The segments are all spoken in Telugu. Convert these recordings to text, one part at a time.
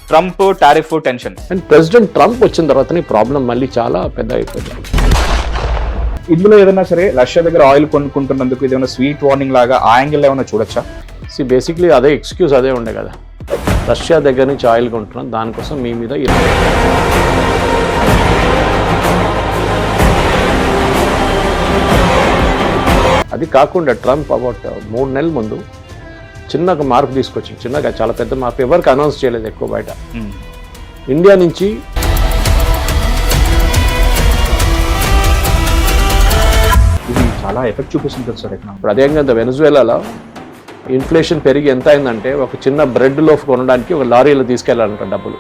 Trump tariff tension. And president Trump వచ్చిన తర్వాతనే ప్రాబ్లం మళ్ళీ చాలా పెద్ద అయిపోతుంది. ఇందులో ఏదైనా సరే రష్యా దగ్గర ఆయిల్ కొనుక్కుంటున్నందుకు ఏదైనా స్వీట్ వార్నింగ్ లాగా ఆ యాంగిల్ ఏమైనా చూడొచ్చా? బేసిక్లీ అదే ఎక్స్క్యూజ్ అదే ఉండే కదా, రష్యా దగ్గర నుంచి ఆయిల్ కొంటున్నాం దానికోసం మీ మీద అది కాకుండా ట్రంప్ అబౌట్ 3 నెలల ముందు చిన్నగా మార్పు తీసుకొచ్చింది, చిన్నగా చాలా పెద్ద మార్పు, ఎవరికి అనౌన్స్ చేయలేదు ఎక్కువ బయట. ఇండియా నుంచి ఇది చాలా ఎఫెక్ట్ చూపిస్తుంది సార్ ఎకనామీ. ఇప్పుడు అదేవిధంగా వెనజువేలాలో ఇన్ఫ్లేషన్ పెరిగి ఎంత అయిందంటే ఒక చిన్న బ్రెడ్ లోఫ్ కొనడానికి ఒక లారీలో తీసుకెళ్లాలంట డబ్బులు.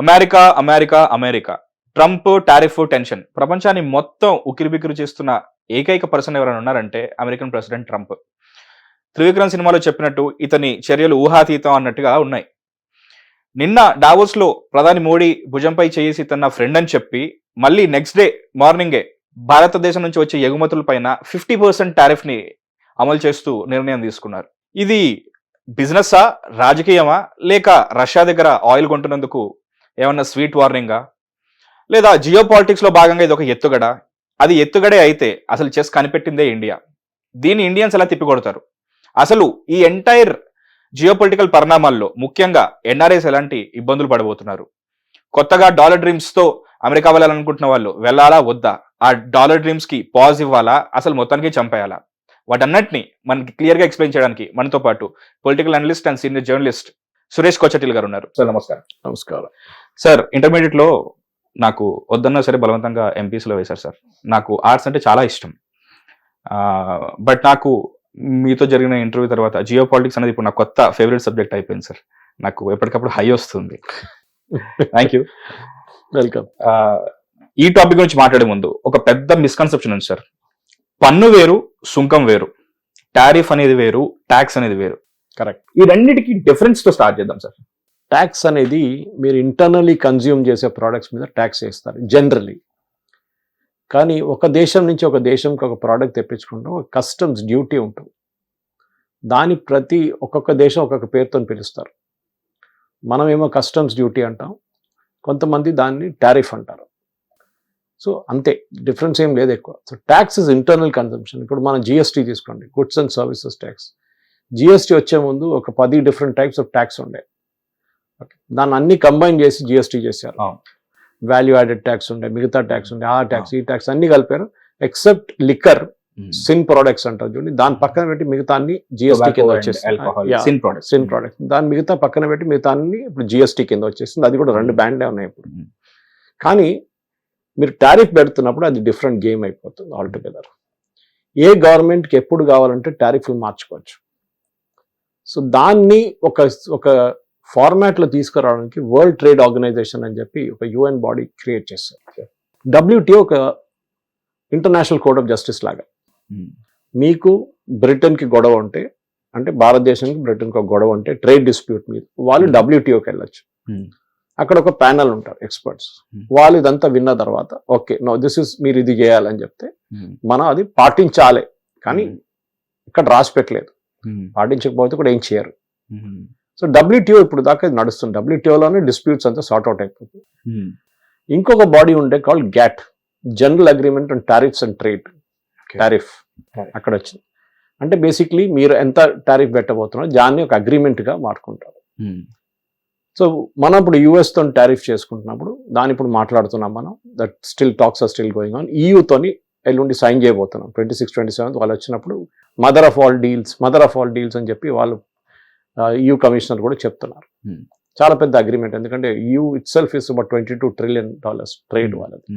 America America America Trump tariff tension ప్రపంచాన్ని మొత్తం ఉకిరిబికిరి చేస్తున్న ఏకైక పర్సన్ ఎవరైనా ఉన్నారంటే అమెరికన్ ప్రెసిడెంట్ ట్రంప్. త్రివిక్రమ్ సినిమాలో చెప్పినట్టు ఇతని చర్యలు ఊహాతీతం అన్నట్టుగా ఉన్నాయి. నిన్న డావోస్ లో ప్రధాని మోడీ భుజంపై చేసి తన ఫ్రెండ్ అని చెప్పి మళ్ళీ నెక్స్ట్ డే మార్నింగే భారతదేశం నుంచి వచ్చే ఎగుమతులపైన 50% టారిఫ్ ని అమలు చేస్తూ నిర్ణయం తీసుకున్నారు. ఇది బిజినెస్సా, రాజకీయమా, లేక రష్యా దగ్గర ఆయిల్ కొంటున్నందుకు ఏమన్నా స్వీట్ వార్నింగా, లేదా జియో పాలిటిక్స్ లో భాగంగా ఇది ఒక ఎత్తుగడ? అది ఎత్తుగడే అయితే అసలు చెస్ కనిపెట్టిందే ఇండియా. దీన్ని ఇండియన్స్ ఎలా తిప్పికొడతారు? అసలు ఈ ఎంటైర్ జియో పొలిటికల్ పరిణామాల్లో ముఖ్యంగా ఎన్ఆర్ఐస్ ఎలాంటి ఇబ్బందులు పడబోతున్నారు? కొత్తగా డాలర్ డ్రీమ్స్ తో అమెరికా వెళ్ళాలనుకుంటున్న వాళ్ళు వెళ్ళాలా వద్దా? ఆ డాలర్ డ్రీమ్స్ కి పాజ్ ఇవ్వాలా, అసలు మొత్తానికి చంపేయాలా? వాటన్నిటిని మనకి క్లియర్ గా ఎక్స్ప్లెయిన్ చేయడానికి మనతో పాటు political analyst and senior journalist Suresh Kochattil గారు ఉన్నారు. సార్ నమస్కారం. నమస్కారం సార్. ఇంటర్మీడియట్ లో నాకు వద్దన్నా సరే బలవంతంగా ఎంపీసీలో వేశారు సార్. నాకు ఆర్ట్స్ అంటే చాలా ఇష్టం. బట్ నాకు మీతో జరిగిన ఇంటర్వ్యూ తర్వాత జియో పాలిటిక్స్ అనేది ఇప్పుడు నాకు కొత్త ఫేవరెట్ సబ్జెక్ట్ అయిపోయింది సార్. నాకు ఎప్పటికప్పుడు హై వస్తుంది. Thank you, welcome. ఈ టాపిక్ గురించి మాట్లాడే ముందు ఒక పెద్ద మిస్కన్సెప్షన్ ఉంది సార్. పన్ను వేరు, సుంకం వేరు, టారిఫ్ అనేది వేరు, ట్యాక్స్ అనేది వేరు. కరెక్ట్. ఈ రెండింటికి డిఫరెన్స్ తో స్టార్ట్ చేద్దాం సార్. ట్యాక్స్ అనేది మీరు ఇంటర్నల్లీ కన్జ్యూమ్ చేసే ప్రోడక్ట్స్ మీద ట్యాక్స్ వేస్తారు జనరల్లీ. కానీ ఒక దేశం నుంచి ఒక దేశంకి ఒక ప్రోడక్ట్ తెప్పించుకుంటాం, ఒక కస్టమ్స్ డ్యూటీ ఉంటుంది. దాని ప్రతి ఒక్కొక్క దేశం ఒక్కొక్క పేరుతో పిలుస్తారు. మనమేమో కస్టమ్స్ డ్యూటీ అంటాం, కొంతమంది దాన్ని టారిఫ్ అంటారు. సో అంతే, డిఫరెన్స్ ఏం లేదు ఎక్కువ. So tax is internal consumption. ఇప్పుడు మనం జిఎస్టీ తీసుకోండి, goods and services tax. GST వచ్చే ముందు ఒక 10 డిఫరెంట్ టైప్స్ ఆఫ్ ట్యాక్స్ ఉండే. దాన్ని అన్ని కంబైన్ చేసి జిఎస్టీ చేశారు. వాల్యూ యాడెడ్ ట్యాక్స్ ఉండే, మిగతా ట్యాక్స్ ఉండే, ఆ ట్యాక్స్ ఈ ట్యాక్స్ అన్ని కలిపారు. ఎక్సెప్ట్ లిక్కర్, సిన్ ప్రొడక్ట్స్ అంటారు చూడండి, దాని పక్కన పెట్టి మిగతా అన్ని జిఎస్టీ కింద వచ్చేసింది. సిన్ ప్రొడక్ట్స్ దాని మిగతా పక్కన పెట్టి మిగతా అన్ని ఇప్పుడు జిఎస్టీ కింద వచ్చేసింది. అది కూడా 2 బ్యాండ్లే ఉన్నాయి ఇప్పుడు. కానీ మీరు టారిఫ్ పెడుతున్నప్పుడు అది డిఫరెంట్ గేమ్ అయిపోతుంది ఆల్టుగెదర్. ఏ గవర్నమెంట్కి ఎప్పుడు కావాలంటే టారిఫ్లు మార్చుకోవచ్చు. సో దాన్ని ఒక ఫార్మాట్లో తీసుకురావడానికి వరల్డ్ ట్రేడ్ ఆర్గనైజేషన్ అని చెప్పి ఒక యుఎన్ బాడీ క్రియేట్ చేస్తారు. WTO ఒక ఇంటర్నేషనల్ కోర్ట్ ఆఫ్ జస్టిస్ లాగా. మీకు బ్రిటన్కి గొడవ ఉంటే, అంటే భారతదేశానికి బ్రిటన్కి ఒక గొడవ ఉంటే ట్రేడ్ డిస్ప్యూట్ మీద వాళ్ళు WTOకి వెళ్ళొచ్చు. అక్కడ ఒక ప్యానల్ ఉంటారు ఎక్స్పర్ట్స్. వాళ్ళు ఇదంతా విన్న తర్వాత ఓకే నో దిస్ ఇస్ మీరు ఇది చేయాలని చెప్తే మనం అది పాటించాలి. కానీ ఇక్కడ రాసి పెట్టలేదు, పాటించకపోతే కూడా ఏం చేయరు. సో WTO ఇప్పుడు దాకా ఇది నడుస్తుంది. WTOలోనే డిస్ప్యూట్స్ అంతా సార్ట్ అవుట్ అయిపోతుంది. ఇంకొక బాడీ ఉండే called GATT, general agreement on tariffs and trade. Tariff అక్కడ వచ్చింది. అంటే బేసిక్లీ మీరు ఎంత టారిఫ్ పెట్టబోతున్నారో దాన్ని ఒక అగ్రిమెంట్గా మార్చుకుంటారు. సో మనం ఇప్పుడు యుఎస్తో టారిఫ్ చేసుకుంటున్నప్పుడు దాన్ని ఇప్పుడు మాట్లాడుతున్నాం మనం. That still talks are still going on. EUతోని ఎల్లుండి సైన్ చేయబోతున్నాం 26, 27 వాళ్ళు వచ్చినప్పుడు. మదర్ ఆఫ్ ఆల్ డీల్స్ అని చెప్పి వాళ్ళు EU కమిషనర్ కూడా చెప్తున్నారు. చాలా పెద్ద అగ్రిమెంట్, ఎందుకంటే EU it self is about $22 trillion trade వాళ్ళది.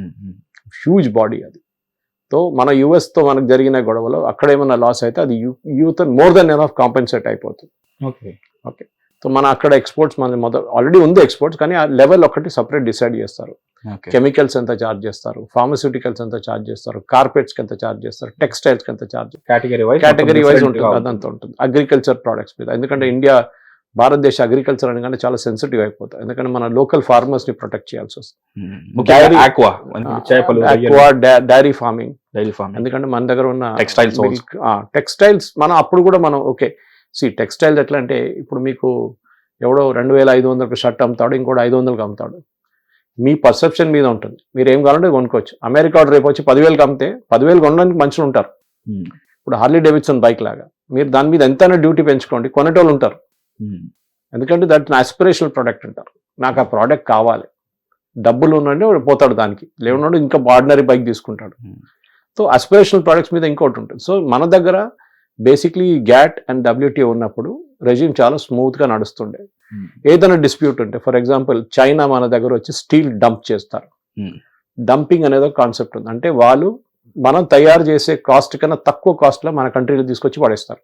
హ్యూజ్ బాడీ అది. సో మన యుఎస్తో మనకు జరిగిన గొడవలో అక్కడ ఏమైనా లాస్ అయితే అది యూతో మోర్ దెన్ ఎనఫ్ కాంపెన్సేట్ అయిపోతుంది. ఓకే. సో మన అక్కడ ఎక్స్పోర్ట్స్ మన ఆల్రెడీ ఉంది ఎక్స్పోర్ట్స్, కానీ ఆ లెవెల్ ఒకటి సపరేట్ డిసైడ్ చేస్తారు. కెమికల్స్ ఎంత ఛార్జ్ చేస్తారు, ఫార్మస్యూటికల్స్ ఎంత ఛార్జ్ చేస్తారు, కార్పెట్స్కి ఎంత ఛార్జ్ చేస్తారు, టెక్స్టైల్స్కి ఎంత ఛార్జ్, కేటగిరీ వైజ్ ఉంటుంది. అదంతా ఉంటుంది అగ్రికల్చర్ ప్రోడక్ట్స్ మీద. ఎందుకంటే భారతదేశ అగ్రికల్చర్ అనగానే చాలా సెన్సిటివ్ అయిపోతుంది. ఎందుకంటే మన లోకల్ ఫార్మర్స్ ని ప్రొటెక్ట్ చేయాల్సి వస్తుంది. డైరీ ఫార్మింగ్, ఎందుకంటే మన దగ్గర ఉన్న టెక్స్టైల్స్ మనం అప్పుడు కూడా మనం ఓకే టెక్స్టైల్స్ ఎట్లా అంటే ఇప్పుడు మీకు ఎవడో 2,500కి షర్ట్ అమ్ముతాడు, ఇంకోటి 500కి అమ్ముతాడు. మీ పర్సెప్షన్ మీద ఉంటుంది. మీరు ఏం కావాలంటే కొనుక్కోవచ్చు. అమెరికా రేపు వచ్చి 10,000కి అమ్మితే 10,000 కొనడానికి మనుషులు ఉంటారు. ఇప్పుడు హార్లీ డేవిడ్సన్ బైక్ లాగా మీరు దాని మీద ఎంతైనా డ్యూటీ పెంచుకోండి, కొనేటోళ్ళు ఉంటారు. ఎందుకంటే దట్ ఆస్పిరేషనల్ ప్రోడక్ట్ అంటారు. నాకు ఆ ప్రోడక్ట్ కావాలి, డబ్బులు ఉన్నంటే పోతాడు దానికి, లేవున్నాడు ఇంకా ఆర్డినరీ బైక్ తీసుకుంటాడు. సో ఆస్పిరేషనల్ ప్రోడక్ట్స్ మీద ఇంకోటి ఉంటుంది. సో మన దగ్గర బేసిక్లీ గ్యాట్ అండ్ WTO ఉన్నప్పుడు రెజ్యూమ్ చాలా స్మూత్గా నడుస్తుండే. ఏదైనా డిస్ప్యూట్ ఉంటే, ఫర్ ఎగ్జాంపుల్ చైనా మన దగ్గర వచ్చి స్టీల్ డంప్ చేస్తారు. డంపింగ్ అనేది ఒక కాన్సెప్ట్ ఉంది. అంటే వాళ్ళు మనం తయారు చేసే కాస్ట్ కన్నా తక్కువ కాస్ట్లో మన కంట్రీలో తీసుకొచ్చి పడేస్తారు.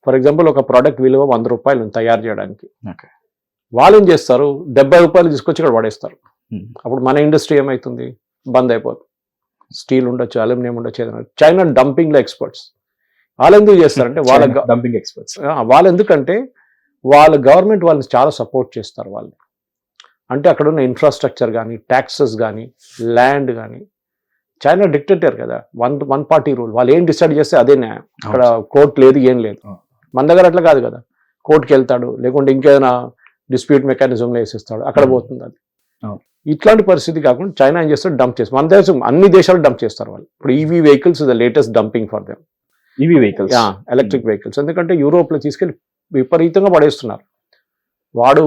ఫర్ ఎగ్జాంపుల్ ఒక ప్రోడక్ట్ విలువ 100 రూపాయలు తయారు చేయడానికి, వాళ్ళు ఏం చేస్తారు 70 రూపాయలు తీసుకొచ్చి ఇక్కడ పడేస్తారు. అప్పుడు మన ఇండస్ట్రీ ఏమవుతుంది, బంద్ అయిపోతుంది. స్టీల్ ఉండొచ్చు, అల్యూమినియం ఉండొచ్చు, ఏదైనా. చైనా డంపింగ్ లో ఎక్స్పర్ట్స్. వాళ్ళు ఎందుకు చేస్తారంటే వాళ్ళ డంపింగ్ ఎక్స్పర్ట్స్ వాళ్ళు ఎందుకంటే వాళ్ళ గవర్నమెంట్ వాళ్ళని చాలా సపోర్ట్ చేస్తారు. వాళ్ళు అంటే అక్కడ ఉన్న ఇన్ఫ్రాస్ట్రక్చర్ కానీ, ట్యాక్సెస్ కానీ, ల్యాండ్ కానీ. చైనా డిక్టేటర్ కదా, వన్ పార్టీ రూల్. వాళ్ళు ఏం డిసైడ్ చేస్తే అదే న్యాయం. అక్కడ కోర్టు లేదు, ఏం లేదు. మన దగ్గర అట్లా కాదు కదా, కోర్టుకి వెళ్తాడు, లేకుంటే ఇంకేదైనా డిస్ప్యూట్ మెకానిజంలో వేసిస్తాడు, అక్కడ పోతుంది అది. ఇట్లాంటి పరిస్థితి కాకుండా చైనా ఏం చేస్తారు, డంప్ చేస్తారు. మన దేశం అన్ని దేశాలు డంప్ చేస్తారు వాళ్ళు. ఇప్పుడు EV vehicles the latest dumping for them. EV vehicles, electric vehicles. ఎందుకంటే యూరోప్ లో తీసుకెళ్లి విపరీతంగా పడేస్తున్నారు. వాడు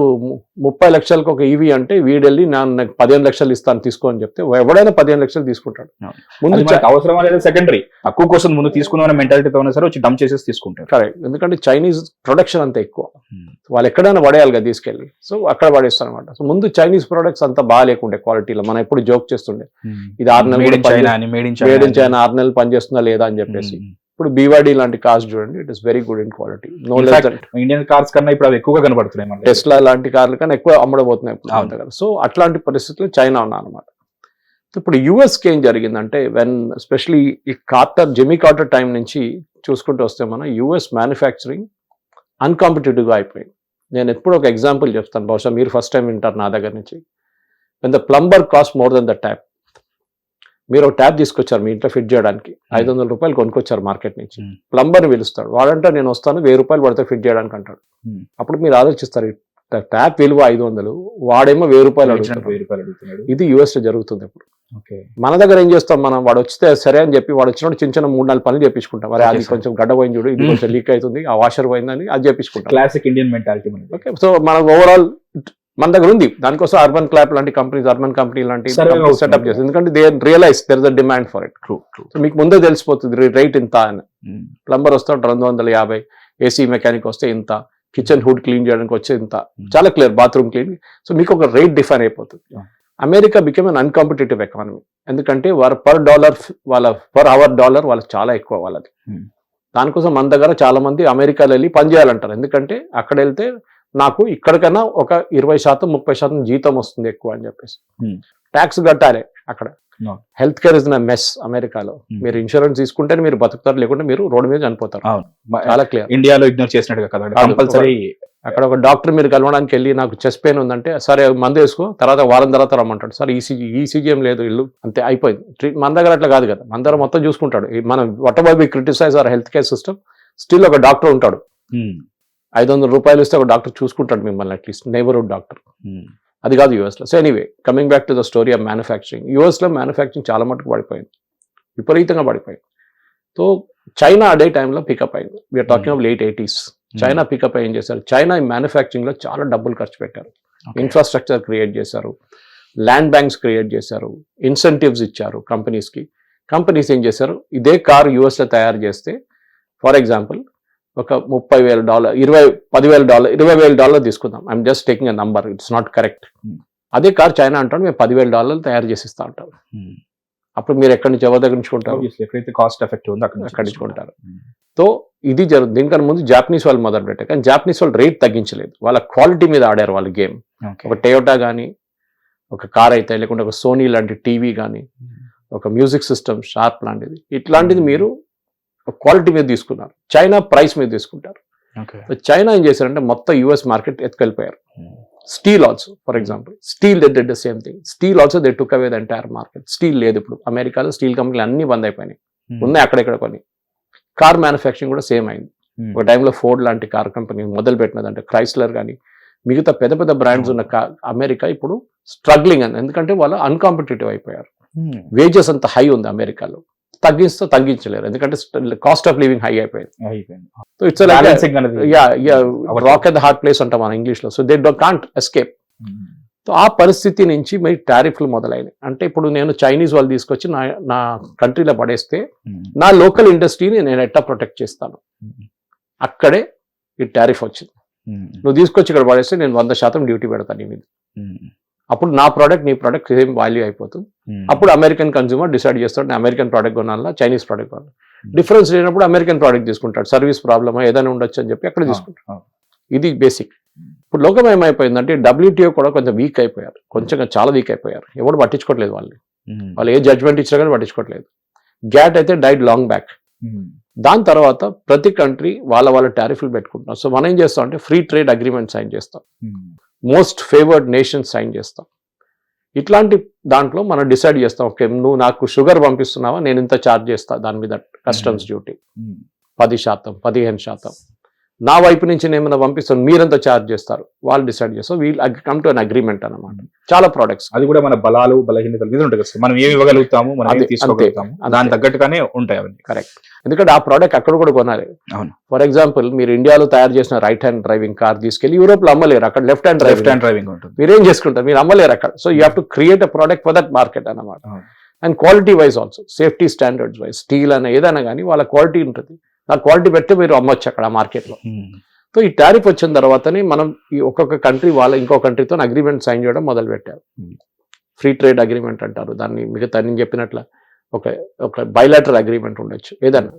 30 లక్షలకు ఒక EV అంటే వీడెళ్ళి నాకు 15 లక్షలు ఇస్తాను తీసుకో అని చెప్తే ఎవడైనా 15 లక్షలు తీసుకుంటాడు. ముందు అవసరం అనేది సెకండరీ, తక్కువ కోసం ముందు తీసుకున్న మెంటాలిటీతో ఉన్నా సరే వచ్చి డంప్ చేసేసి తీసుకుంటారు. కరెక్ట్. ఎందుకంటే చైనీస్ ప్రొడక్షన్ అంత ఎక్కువ, వాళ్ళు ఎక్కడైనా పడేయాలి కదా తీసుకెళ్ళి. సో అక్కడ పడేస్తారు అనమాట. సో ముందు చైనీస్ ప్రొడక్ట్స్ అంతా బాగా లేకుండే క్వాలిటీలో. మనం ఎప్పుడు జోక్ చేస్తుండే ఇది 6 నెలలు మేడ్ ఇన్ చైనా 6 నెలలు పనిచేస్తుందా లేదా అని చెప్పేసి. ఇప్పుడు BYD లాంటి కార్స్ చూడండి, it is very good in quality. Indian cars కన్నా ఇప్పుడు అవి ఎక్కువగా కనబడుతున్నాయి. టెస్లా లాంటి కార్ల కన్నా ఎక్కువ అమ్మడబోతున్నాయి ఇప్పుడు. సో అట్లాంటి పరిస్థితుల్లో చైనా ఉన్నారన్నమాట. ఇప్పుడు యుఎస్కి ఏం జరిగిందంటే ఎస్పెషలీ ఈ జిమ్మీ కార్టర్ టైం నుంచి చూసుకుంటూ వస్తే మనం యుఎస్ మ్యానుఫ్యాక్చరింగ్ అన్కాంపిటేటివ్గా అయిపోయింది. నేను ఎప్పుడు ఒక ఎగ్జాంపుల్ చెప్తాను, బహుశా మీరు ఫస్ట్ టైం వింటారు నా దగ్గర నుంచి. When the plumber cost more than the tap. మీరు ఒక ట్యాప్ తీసుకొచ్చారు మీ ఇంట్లో ఫిట్ చేయడానికి, 500 రూపాయలు కొనుక్కొచ్చారు మార్కెట్ నుంచి. ప్లంబర్ని పిలుస్తాడు, వాడంటే నేను వస్తాను 1000 రూపాయలు పడితే ఫిట్ చేయడానికి అంటాడు. అప్పుడు మీరు ఆలోచిస్తారు, ట్యాప్ విలువ 500, వాడేమో 1000 రూపాయలు అడుగుతున్నాడు. ఇది యుఎస్ లో జరుగుతుంది ఇప్పుడు. మన దగ్గర ఏం చేస్తాం మనం, వాడు వస్తే సరే అని చెప్పి వాడు వచ్చినప్పుడు చిన్న 3-4 పనులు చేపించుకుంటాం. మరి అది కొంచెం గడ్డ పోయింది చూడు, ఇది కొంచెం లీక్ అవుతుంది, ఆ వాషర్ పోయిందని అది చేపించుకుంటాం. Classic Indian mentality. Okay, so మన ఓవరాల్ మన దగ్గర ఉంది. దానికోసం అర్బన్ క్లాప్ లాంటి కంపెనీస్, అర్బన్ కంపెనీ లాంటి సెటప్ చేస్తారు. ఎందుకంటే they realise there is a demand for it. So మీకు ముందే తెలిసిపోతుంది రేట్ ఇంత అని. ప్లంబర్ వస్తాడు 250, ఏసీ మెకానిక్ వస్తే ఇంత, కిచెన్ హుడ్ క్లీన్ చేయడానికి వచ్చే ఇంత, చాలా క్లియర్, బాత్రూమ్ క్లీన్. సో మీకు ఒక రేట్ డిఫైన్ అయిపోతుంది. America become an uncompetitive economy. ఎందుకంటే వారు పర్ అవర్ డాలర్ వాళ్ళకి చాలా ఎక్కువ వాళ్ళది. దానికోసం మన దగ్గర చాలా మంది అమెరికాలో వెళ్ళి పనిచేయాలంటారు. ఎందుకంటే అక్కడ వెళ్తే నాకు ఇక్కడికన్నా ఒక 20%, 30% జీతం వస్తుంది ఎక్కువ అని చెప్పేసి. ట్యాక్స్ కట్టాలి అక్కడ. హెల్త్ కేర్ ఇస్ మెస్ అమెరికాలో. మీరు ఇన్సూరెన్స్ తీసుకుంటే మీరు బతుకుతారు, లేకుంటే మీరు రోడ్డు మీద చనిపోతారు. చాలా క్లియర్. ఇండియాలో ఇగ్నోర్ చేసినట్టుగా కదా కంపల్సరీ. అక్కడ ఒక డాక్టర్ మీరు కలవడానికి వెళ్ళి నాకు చెస్ట్ పెయిన్ ఉందంటే సరే మందు వేసుకో, తర్వాత వారం తర్వాత రమ్మంటాడు. సార్ ఈసీజీ ఏం లేదు, ఇల్లు అంతే అయిపోయింది. మన దగ్గర అట్లా కాదు కదా, మన దగ్గర మొత్తం చూసుకుంటాడు. మనం whatever we criticize our health care system, still ఒక డాక్టర్ ఉంటాడు. 500 రూపాయలు ఇస్తే ఒక డాక్టర్ చూసుకుంటాడు మిమ్మల్ని, అట్లీస్ట్ నైబర్హుడ్ డాక్టర్. అది కాదు యూఎస్లో. So anyway, coming back to the story of manufacturing. యూఎస్లో మ్యానుఫ్యాక్చరింగ్ చాలా మటుకు పడిపోయింది, విపరీతంగా పడిపోయింది. సో చైనా అదే టైంలో పికప్ అయింది. We're talking of late 80s. China pickup ఏం చేశారు, చైనా ఈ మ్యానుఫ్యాక్చరింగ్లో చాలా డబ్బులు ఖర్చు పెట్టారు. ఇన్ఫ్రాస్ట్రక్చర్ క్రియేట్ చేశారు, ల్యాండ్ బ్యాంక్స్ క్రియేట్ చేశారు, ఇన్సెంటివ్స్ ఇచ్చారు కంపెనీస్కి. కంపెనీస్ ఏం చేశారు, ఇదే కార్ యూఎస్లో తయారు చేస్తే ఫర్ ఎగ్జాంపుల్ ఒక $30,000, $10,000, $20,000 తీసుకుందాం. I'm just taking a number, it's not correct. అదే కార్ చైనా అంటాడు మేము $10,000 తయారు చేసి ఇస్తా అంటారు. అప్పుడు మీరు ఎక్కడి నుంచి ఎవరి దగ్గర నుంచి కొంటారు, ఎక్కడైతే కాస్ట్ ఎఫెక్ట్ ఉందో అక్కడి నుంచి కొంటారు. సో ఇది జరుగుతుంది. దీనికన్నా ముందు జాపనీస్ వాళ్ళు మొదలు పెట్టారు, కానీ జాపనీస్ వాళ్ళు రేట్ తగ్గించలేదు, వాళ్ళ క్వాలిటీ మీద ఆడారు వాళ్ళ గేమ్. ఒక టయోటా కానీ, ఒక కార్ అయితే, లేకుంటే ఒక సోనీ లాంటి టీవీ కానీ, ఒక మ్యూజిక్ సిస్టమ్ షార్ప్ లాంటిది, ఇట్లాంటిది మీరు క్వాలిటీ మీద తీసుకున్నారు. చైనా ప్రైస్ మీద తీసుకుంటారు. చైనా ఏం చేశారంటే మొత్తం యుఎస్ మార్కెట్ ఎత్తుకెళ్ళిపోయారు. Steel also, for example steel they did the same thing. Steel also they took away the entire market. Steel లేదు ఇప్పుడు అమెరికాలో, స్టీల్ కంపెనీలు అన్ని బంద్ అయిపోయినాయి. ఉన్నాయి అక్కడెక్కడ కొన్ని. కార్ మ్యానుఫ్యాక్చరింగ్ కూడా సేమ్ అయింది. ఒక టైంలో ఫోర్డ్ లాంటి కార్ కంపెనీ మొదలు పెట్టినదంటే క్రైస్లర్ కానీ మిగతా పెద్ద పెద్ద బ్రాండ్స్ ఉన్న అమెరికా ఇప్పుడు స్ట్రగ్లింగ్ అని, ఎందుకంటే వాళ్ళు అన్కాంపిటేటివ్ అయిపోయారు. వేజెస్ అంత హై ఉంది అమెరికాలో, తగ్గించలేరు ఎందుకంటే కాస్ట్ ఆఫ్ లివింగ్ హై అయిపోయింది. So it's rock at the hard place అంటాం మన ఇంగ్లీష్ లో. So they can't escape. So ఆ పరిస్థితి నుంచి మరి టారిఫ్లు మొదలైనవి. అంటే ఇప్పుడు నేను చైనీస్ వాళ్ళు తీసుకొచ్చి నా కంట్రీలో పడేస్తే నా లోకల్ ఇండస్ట్రీని నేను ఎట్టా ప్రొటెక్ట్ చేస్తాను, అక్కడే ఈ టారిఫ్ వచ్చింది. నువ్వు తీసుకొచ్చి ఇక్కడ పడేస్తే నేను 100% డ్యూటీ పెడతాను నీ మీద. అప్పుడు నా ప్రోడక్ట్ నీ ప్రోడక్ట్ సేమ్ వాల్యూ అయిపోతుంది. అప్పుడు అమెరికన్ కన్స్యూమర్ డిసైడ్ చేస్తాడు నేను అమెరికన్ ప్రోడక్ట్ కొనాలా చైనీస్ ప్రోడక్ట్ కొనాలి. డిఫరెన్స్ లేనప్పుడు అమెరికన్ ప్రోడక్ట్ తీసుకుంటాడు. సర్వీస్ ప్రాబ్లమా ఏదైనా ఉండొచ్చు అని చెప్పి అక్కడ తీసుకుంటాడు. ఇది బేసిక్. ఇప్పుడు లోకం ఏమైపోయిందంటే WTO కూడా కొంచెం వీక్ అయిపోయారు, కొంచెం చాలా వీక్ అయిపోయారు. ఎవరు పట్టించుకోవట్లేదు వాళ్ళు ఏ జడ్జ్మెంట్ ఇచ్చినా కానీ పట్టించుకోవట్లేదు. గ్యాట్ అయితే డైడ్ లాంగ్ బ్యాక్. దాని తర్వాత ప్రతి కంట్రీ వాళ్ళ టారిఫ్లు పెట్టుకుంటున్నారు. సో మనం ఏం చేస్తాం అంటే ఫ్రీ ట్రేడ్ అగ్రిమెంట్ సైన్ చేస్తాం, మోస్ట్ ఫేవర్డ్ నేషన్స్ సైన్ చేస్తాం. ఇట్లాంటి దాంట్లో మనం డిసైడ్ చేస్తాం, ఓకే నువ్వు నాకు షుగర్ పంపిస్తున్నావా, నేను ఇంత ఛార్జ్ చేస్తా దాని మీద కస్టమ్స్ డ్యూటీ 10%, 15%. నా వైపు నుంచి నేను ఏమైనా పంపిస్తాను మీరెంత ఛార్జ్ చేస్తారు, వాళ్ళు డిసైడ్ చేస్తాం. We'll come to an agreement అనమాట. చాలా ప్రోడక్ట్స్ అది కూడా మన బలాలు బలహీనతల మీద ఉంటుంది కదా, మనం ఏమి ఇవ్వగలుగుతాము, మనం ఏమి తీసుకోగలుగుతాము, దాని తగ్గట్టుగానే ఉంటాయి అవన్నీ. కరెక్ట్. ఎందుకంటే ఆ ప్రోడక్ట్ అక్కడ కూడా కొనాలి. అవును. ఫర్ ఎగ్జాంపుల్ మీరు ఇండియాలో తయారు చేసిన రైట్ హ్యాండ్ డ్రైవింగ్ కార్ తీసుకెళ్లి యూరోప్ లో అమ్మలేరు, అక్కడ లెఫ్ట్ హ్యాండ్ డ్రైవింగ్ ఉంటుంది. మీరు ఏం చేసుకుంటారు, మీరు అమ్మలేరు అక్కడ. So you have to create a product for that market అనమాట. And quality wise also, safety standards wise, steel అనే ఏదైనా కానీ వాళ్ళ క్వాలిటీ ఉంటుంది. ఆ క్వాలిటీ పెట్టి మీరు అమ్మొచ్చు అక్కడ మార్కెట్లో. సో ఈ టారిఫ్ వచ్చిన తర్వాతనే మనం ఈ ఒక్కొక్క కంట్రీ ఇంకో కంట్రీతో అగ్రిమెంట్ సైన్ చేయడం మొదలు పెట్టారు. ఫ్రీ ట్రేడ్ అగ్రిమెంట్ అంటారు దాన్ని. మిగతా నేను చెప్పినట్ల ఒక బైలాటరల్ అగ్రిమెంట్ ఉండొచ్చు ఏదన్నా.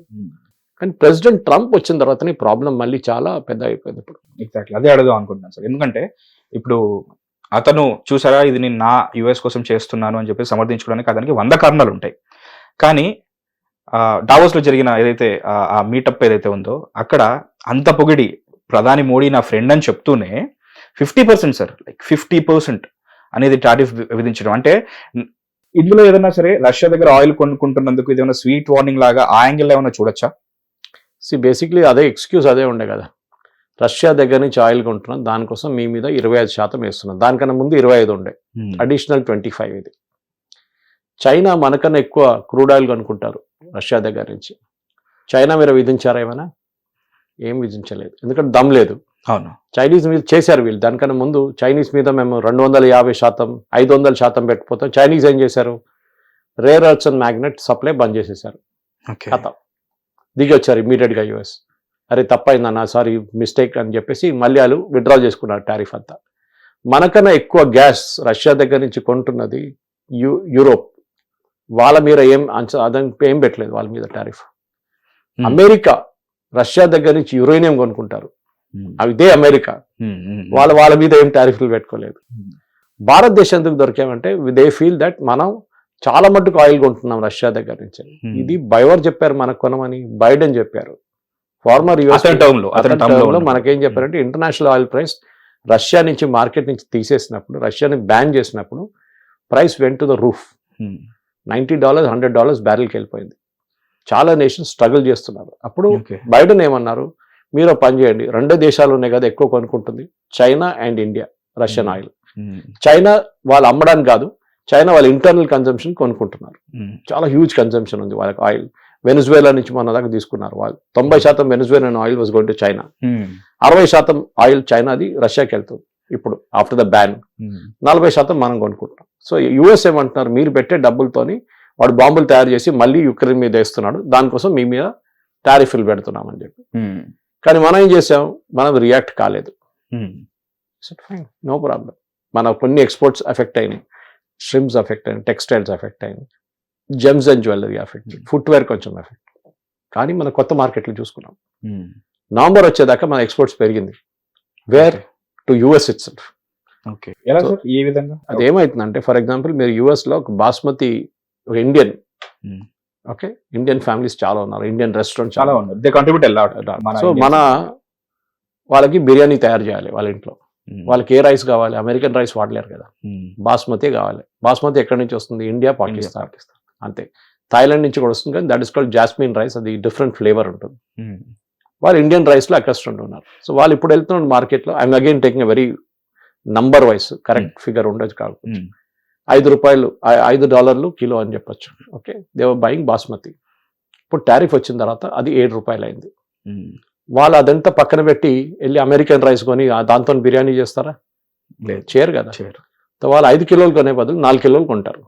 కానీ ప్రెసిడెంట్ ట్రంప్ వచ్చిన తర్వాతనే ప్రాబ్లం మళ్ళీ చాలా పెద్ద అయిపోయింది ఇప్పుడు. ఎగ్జాక్ట్లీ అదే అడుగుదాం అనుకుంటున్నాను సార్. ఎందుకంటే ఇప్పుడు అతను చూసారా ఇది నేను నా యుఎస్ కోసం చేస్తున్నాను అని చెప్పి సమర్థించుకోవడానికి అతనికి 100 కారణాలు ఉంటాయి. కానీ డావోస్ లో జరిగిన ఏదైతే ఆ మీటప్ ఏదైతే ఉందో అక్కడ అంత పొగిడి ప్రధాని మోడీ నా ఫ్రెండ్ అని చెప్తూనే 50% సార్, లైక్ 50% అనేది టారిఫ్ విధించడం. అంటే ఇందులో ఏదైనా సరే రష్యా దగ్గర ఆయిల్ కొనుక్కుంటున్నందుకు ఏదైనా స్వీట్ వార్నింగ్ లాగా ఆ యాంగిల్ ఏమైనా చూడొచ్చా? బేసిక్లీ అదే ఎక్స్క్యూజ్ అదే ఉండే కదా, రష్యా దగ్గర నుంచి ఆయిల్ కొంటున్నాం దానికోసం మీ మీద 25% వేస్తున్నాం. దానికన్నా ముందు 25 ఉండే, అడిషనల్ 25 ఇది. చైనా మనకన్నా ఎక్కువ క్రూడ్ ఆయిల్ కొనుక్కుంటారు రష్యా దగ్గర నుంచి. చైనా మీద విధించారా ఏమైనా? ఏం విధించలేదు, ఎందుకంటే దమ్ లేదు. అవును, చైనీస్ మీద చేశారు వీళ్ళు. దానికన్నా ముందు చైనీస్ మీద మేము 250%, 500% పెట్టిపోతాం. చైనీస్ ఏం చేశారు, rare earths and magnet supply బంద్ చేసేసారు. కథ దిగి వచ్చారు ఇమీడియట్గా యుఎస్. అరే తప్పైందన్న, సారీ మిస్టేక్ అని చెప్పేసి మళ్ళీ వాళ్ళు విత్డ్రా చేసుకున్నారు టారిఫ్ అంతా. మనకన్నా ఎక్కువ గ్యాస్ రష్యా దగ్గర నుంచి కొంటున్నది యూరోప్. వాళ్ళ మీద ఏం పెట్టలేదు వాళ్ళ మీద టారిఫ్. అమెరికా రష్యా దగ్గర నుంచి యురేనియం కొనుక్కుంటారు, ఇదే అమెరికా. వాళ్ళ మీద ఏం టారిఫ్లు పెట్టుకోలేదు. భారతదేశం ఎందుకు దొరికామంటే దే ఫీల్ దట్ మనం చాలా మట్టుకు ఆయిల్ కొంటున్నాం రష్యా దగ్గర నుంచి. ఇది బైవర్ చెప్పారు మనకు కొనమని, బైడెన్ చెప్పారు. ఫార్మర్ యూఎస్ లో మనకేం చెప్పారంటే ఇంటర్నేషనల్ ఆయిల్ ప్రైస్ రష్యా నుంచి మార్కెట్ నుంచి తీసేసినప్పుడు, రష్యాని బ్యాన్ చేసినప్పుడు price went to the roof. $90, $100 బ్యారెల్కి వెళ్ళిపోయింది. చాలా నేషన్స్ స్ట్రగుల్ చేస్తున్నారు. అప్పుడు బైడెన్ ఏమన్నారు, మీరు పని చేయండి, 2 దేశాలు ఉన్నాయి కదా ఎక్కువ కొనుక్కుంటుంది, China and India Russian oil. China వాళ్ళు అమ్మడానికి కాదు, చైనా వాళ్ళ ఇంటర్నల్ కన్జంప్షన్ కొనుక్కుంటున్నారు. చాలా హ్యూజ్ కన్జంప్షన్ ఉంది వాళ్ళకి ఆయిల్. వెనిజువేలా నుంచి మన దాకా తీసుకున్నారు వాళ్ళు. 90% Venezuelan oil was going to China. 60% oil చైనాది రష్యాకి వెళ్తుంది ఇప్పుడు ఆఫ్టర్ ద బ్యాన్. 40% మనం కొనుక్కుంటాం. సో యుఎస్ ఏమంటున్నారు, మీరు పెట్టే డబ్బులతోని వాడు బాంబులు తయారు చేసి మళ్ళీ యుక్రెయిన్ మీద వేస్తున్నాడు, దానికోసం మీ మీద టారిఫ్లు పెడుతున్నామని చెప్పి. కానీ మనం ఏం చేసాం, మనం రియాక్ట్ కాలేదు. Fine, no problem. మన కొన్ని ఎక్స్పోర్ట్స్ ఎఫెక్ట్ అయినాయి, షిమ్స్ ఎఫెక్ట్ అయినాయి, టెక్స్టైల్స్ ఎఫెక్ట్ అయినాయి, gems and jewellery effect, footwear కొంచెం ఎఫెక్ట్. కానీ మన కొత్త మార్కెట్లు చూసుకున్నాం. నవంబర్ వచ్చేదాకా మన ఎక్స్పోర్ట్స్ పెరిగింది. Where to US it's. ఏ విధంగా అది ఏమవుతుందంటే, ఫర్ ఎగ్జాంపుల్ మీరు యుఎస్ లో ఒక బాస్మతి, ఒక ఇండియన్, ఓకే, ఇండియన్ ఫ్యామిలీస్ చాలా ఉన్నారు, ఇండియన్ రెస్టారెంట్ చాలా ఉన్నారు. They contribute a lot. So మన వాళ్ళకి బిర్యానీ తయారు చేయాలి వాళ్ళ ఇంట్లో. వాళ్ళకి ఏ రైస్ కావాలి, అమెరికన్ రైస్ వాడలేరు కదా, బాస్మతి కావాలి. బాస్మతి ఎక్కడి నుంచి వస్తుంది, ఇండియా, పాకిస్తాన్ అంతే. థాయిలాండ్ నుంచి కూడా వస్తుంది, కానీ that is called jasmine rice. అది డిఫరెంట్ ఫ్లేవర్ ఉంటుంది. వాళ్ళు ఇండియన్ రైస్లో అకస్టమ్డ్ ఉన్నారు. సో వాళ్ళు ఇప్పుడు వెళ్తున్న మార్కెట్లో I'm again taking a very number wise, correct figure ఉండొచ్చు కాకపోతే $5 $5 కిలో అని చెప్పొచ్చు. ఓకే, దేవర్ బయింగ్ బాస్మతి. ఇప్పుడు టారిఫ్ వచ్చిన తర్వాత అది $7 అయింది. వాళ్ళు అదంతా పక్కన పెట్టి వెళ్ళి అమెరికన్ రైస్ కొని దాంతో బిర్యానీ చేస్తారా? లేదు, చేయరు కదా. సో వాళ్ళు 5 కిలోలు కొనే బదులు 4 కిలోలు కొంటారు.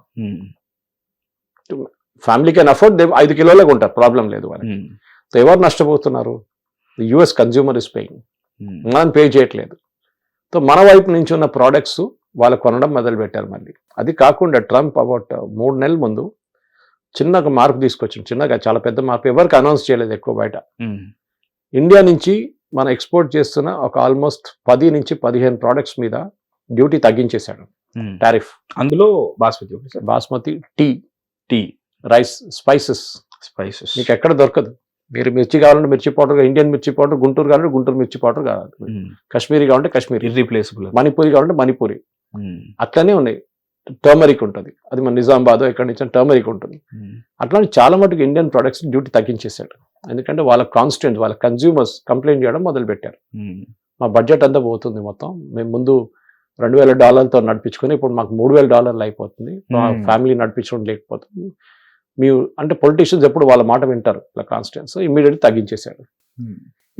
ఫ్యామిలీ కెన్ అఫోర్డ్, 5 కిలోలే కొంటారు, ప్రాబ్లం లేదు వాళ్ళకి. సో ఎవరు నష్టపోతున్నారు? యుఎస్ కన్జ్యూమర్ ఇస్ పేయింగ్, మనం పే చేయట్లేదు. సో మన వైపు నుంచి ఉన్న ప్రోడక్ట్స్ వాళ్ళు కొనడం మొదలు పెట్టారు మళ్ళీ. అది కాకుండా ట్రంప్ అబౌట్ 3 నెలల ముందు చిన్నగా మార్పు తీసుకొచ్చింది, చిన్నగా, చాలా పెద్ద మార్పు, ఎవరికి అనౌన్స్ చేయలేదు ఎక్కువ బయట. ఇండియా నుంచి మనం ఎక్స్పోర్ట్ చేస్తున్న ఒక ఆల్మోస్ట్ 10 నుంచి 15 ప్రోడక్ట్స్ మీద డ్యూటీ తగ్గించేశాడు, టారిఫ్. అందులో basmati, tea, tea, rice, spices మీకు ఎక్కడ దొరకదు. మీరు మిర్చి కావాలంటే మిర్చి పౌడర్, ఇండియన్ మిర్చి పౌడర్, గుంటూరు కావాలంటే గుంటూరు మిర్చి పౌడర్ కావాలి, కాశ్మీరీ కావాలంటే కాశ్మీరీ, ఇర్రీప్లేసబుల్, మణిపూరి కావాలంటే మణిపూరి, అట్లనే ఉన్నాయి. టర్మరిక్ ఉంటుంది, అది మన నిజామాబాద్ ఎక్కడి నుంచి టర్మరిక్ ఉంటుంది. అట్లాంటి చాలా మటుకు ఇండియన్ ప్రొడక్ట్స్ డ్యూటీ తగ్గించేశాడు. ఎందుకంటే వాళ్ళ కాన్స్టెంట్, వాళ్ళ కన్జ్యూమర్స్ కంప్లైంట్ చేయడం మొదలు పెట్టారు. మా బడ్జెట్ అంతా పోతుంది మొత్తం, మేము ముందు $2,000 నడిపించుకొని ఇప్పుడు మాకు $3,000 అయిపోతుంది, మా ఫ్యామిలీ నడిపించడం లేకపోతుంది. మీరు అంటే పొలిటీషియన్స్ ఎప్పుడు వాళ్ళ మాట వింటారు, ఇలా కాన్స్టెంట్. సో ఇమీడియట్గా తగ్గించేశాడు.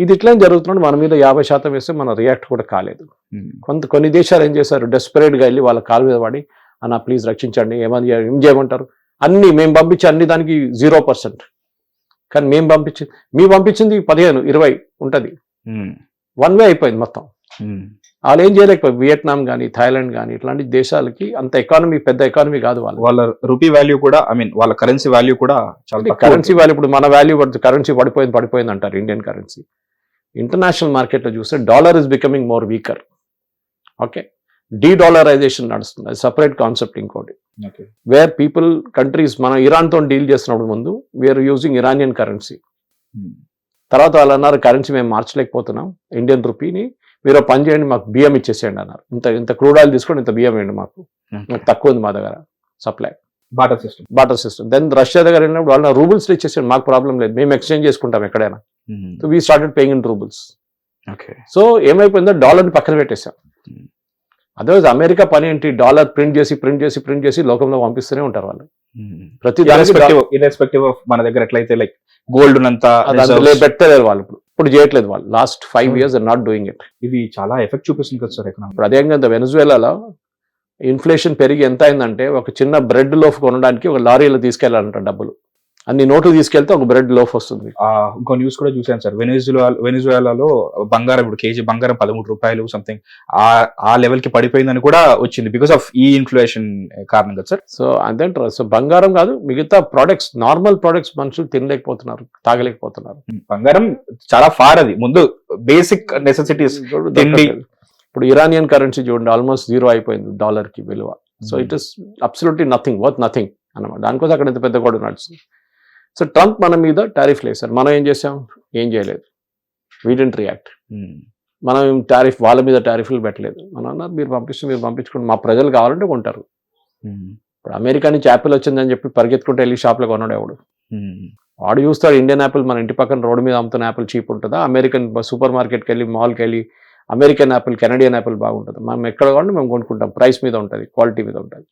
ఇది ఇట్లా జరుగుతున్నాడు. మన మీద 50% వేస్తే మనం రియాక్ట్ కూడా కాలేదు. కొన్ని దేశాలు ఏం చేశారు, డెస్పరేట్గా వెళ్ళి వాళ్ళ కాలు మీద పడి, అన్న ప్లీజ్ రక్షించండి, ఏం చేయమంటారు, అన్ని మేము పంపించి అన్ని దానికి 0%. కానీ మేము పంపించింది 15, 20 ఉంటుంది, 1 వే అయిపోయింది మొత్తం. వాళ్ళు ఏం చేయలేకపోయి, వియట్నాం కానీ థాయిలాండ్ కానీ ఇట్లాంటి దేశాలకి అంత ఎకానమీ, పెద్ద ఎకానమీ కాదు వాళ్ళ రూపీ వాల్యూ కూడా, ఐ మీన్ వాళ్ళ కరెన్సీ వాల్యూ కూడా చాలా, కరెన్సీ వాల్యూ ఇప్పుడు మన వాల్యూ కరెన్సీ పడిపోయింది అంటారు ఇండియన్ కరెన్సీ. ఇంటర్నేషనల్ మార్కెట్లో చూస్తే dollar is becoming more weaker. Okay, de-dollarisation నడుస్తుంది, అది సపరేట్ కాన్సెప్ట్ ఇంకోటి. వేర్ పీపుల్ కంట్రీస్, మనం ఇరాన్తో డీల్ చేస్తున్నప్పుడు ముందు వీఆర్ యూజింగ్ ఇరానియన్ కరెన్సీ. తర్వాత వాళ్ళు అన్నారు కరెన్సీ మేము మార్చలేకపోతున్నాం ఇండియన్ రూపీని, మీరు పని చేయండి, మాకు బియ్యం ఇచ్చేసేయండి అన్నారు. ఇంత క్రూడ్ ఆయిల్ తీసుకొని ఇంత బియ్యం వేయండి, మాకు తక్కువ ఉంది మా దగ్గర supply, barter system. Then Russia దగ్గర వెళ్ళినప్పుడు వాళ్ళ రూబుల్స్ ఇచ్చేసేయండి, మాకు ప్రాబ్లం లేదు, మేము ఎక్స్చేంజ్ చేసుకుంటాం ఎక్కడైనా. So we started paying in roubles. So ఏమైపోయిందో డాలర్ని పక్కన పెట్టేశాం. అదర్వైజ్ అమెరికా పని ఏంటి, డాలర్ ప్రింట్ చేసి లోకంలో పంపిస్తూనే ఉంటారు వాళ్ళు. ప్రతి ఇర్రెస్పెక్టివ్ ఆఫ్ మన దగ్గర ఎట్లయితే లైక్ గోల్డ్ అంతా పెట్టలేరు వాళ్ళు, ఇప్పుడు చేయట్లేదు వాళ్ళు. Last 5 years are not doing it. ఇది చాలా ఎఫెక్ట్ చూపిస్తుంది కదా సార్ ఎకనామిక్. ఇప్పుడు అదేవిధంగా వెనజువేలాలో ఇన్ఫ్లేషన్ పెరిగి ఎంత అయిందంటే, ఒక చిన్న బ్రెడ్ లోఫ్ కొనడానికి ఒక లారీలో తీసుకెళ్లాలంట డబ్బులు, అన్ని నోట్లు తీసుకెళ్తే ఒక బ్రెడ్ లోఫ్ వస్తుంది. ఇంకో న్యూస్ కూడా చూసాను సార్, వెనిజువేలాలో బంగారం, ఇప్పుడు కేజీ బంగారం $13 సంథింగ్, ఆ లెవెల్ కి పడిపోయిందని కూడా వచ్చింది బికాస్ ఆఫ్ ఈ ఇన్ఫ్లేషన్ కారణం కదా సార్. సో అదేంటారు, సో బంగారం కాదు, మిగతా ప్రొడక్ట్స్, నార్మల్ ప్రొడక్ట్స్ మనుషులు తినలేకపోతున్నారు, తాగలేకపోతున్నారు. బంగారం చాలా ఫార్, అది ముందు బేసిక్ నెసెసిటీస్ తిండి. ఇప్పుడు ఇరానియన్ కరెన్సీ చూడండి, ఆల్మోస్ట్ 0 అయిపోయింది డాలర్ కి విలువ. So it is absolutely nothing, worth nothing అన్నమాట. దానికోసం అక్కడ ఎంత పెద్ద కూడా నడుస్తుంది. సో ట్రంప్ మన మీద టారిఫ్లు వేశారు, మనం ఏం చేసాం, ఏం చేయలేదు, వీ డిడ్ంట్ రియాక్ట్. మనం టారిఫ్, వాళ్ళ మీద టారిఫ్లు పెట్టలేదు. మనం అన్నారు మీరు పంపించుకోండి, మా ప్రజలు కావాలంటే కొంటారు. ఇప్పుడు అమెరికా నుంచి యాపిల్ వచ్చిందని చెప్పి పరిగెత్తుకుంటే వెళ్ళి షాప్లో కొన్నాడు ఎవడు, వాడు చూస్తాడు ఇండియన్ యాపిల్ మన ఇంటి పక్కన రోడ్డు మీద అమ్ముతున్న యాపిల్ చీప్ ఉంటుందా, అమెరికన్ సూపర్ మార్కెట్కి వెళ్ళి మాల్కి వెళ్ళి అమెరికన్ యాపిల్, కెనడియన్ యాపిల్ బాగుంటుంది, మనం ఎక్కడ కావాలంటే మేము కొనుక్కుంటాం, ప్రైస్ మీద ఉంటుంది, క్వాలిటీ మీద ఉంటుంది.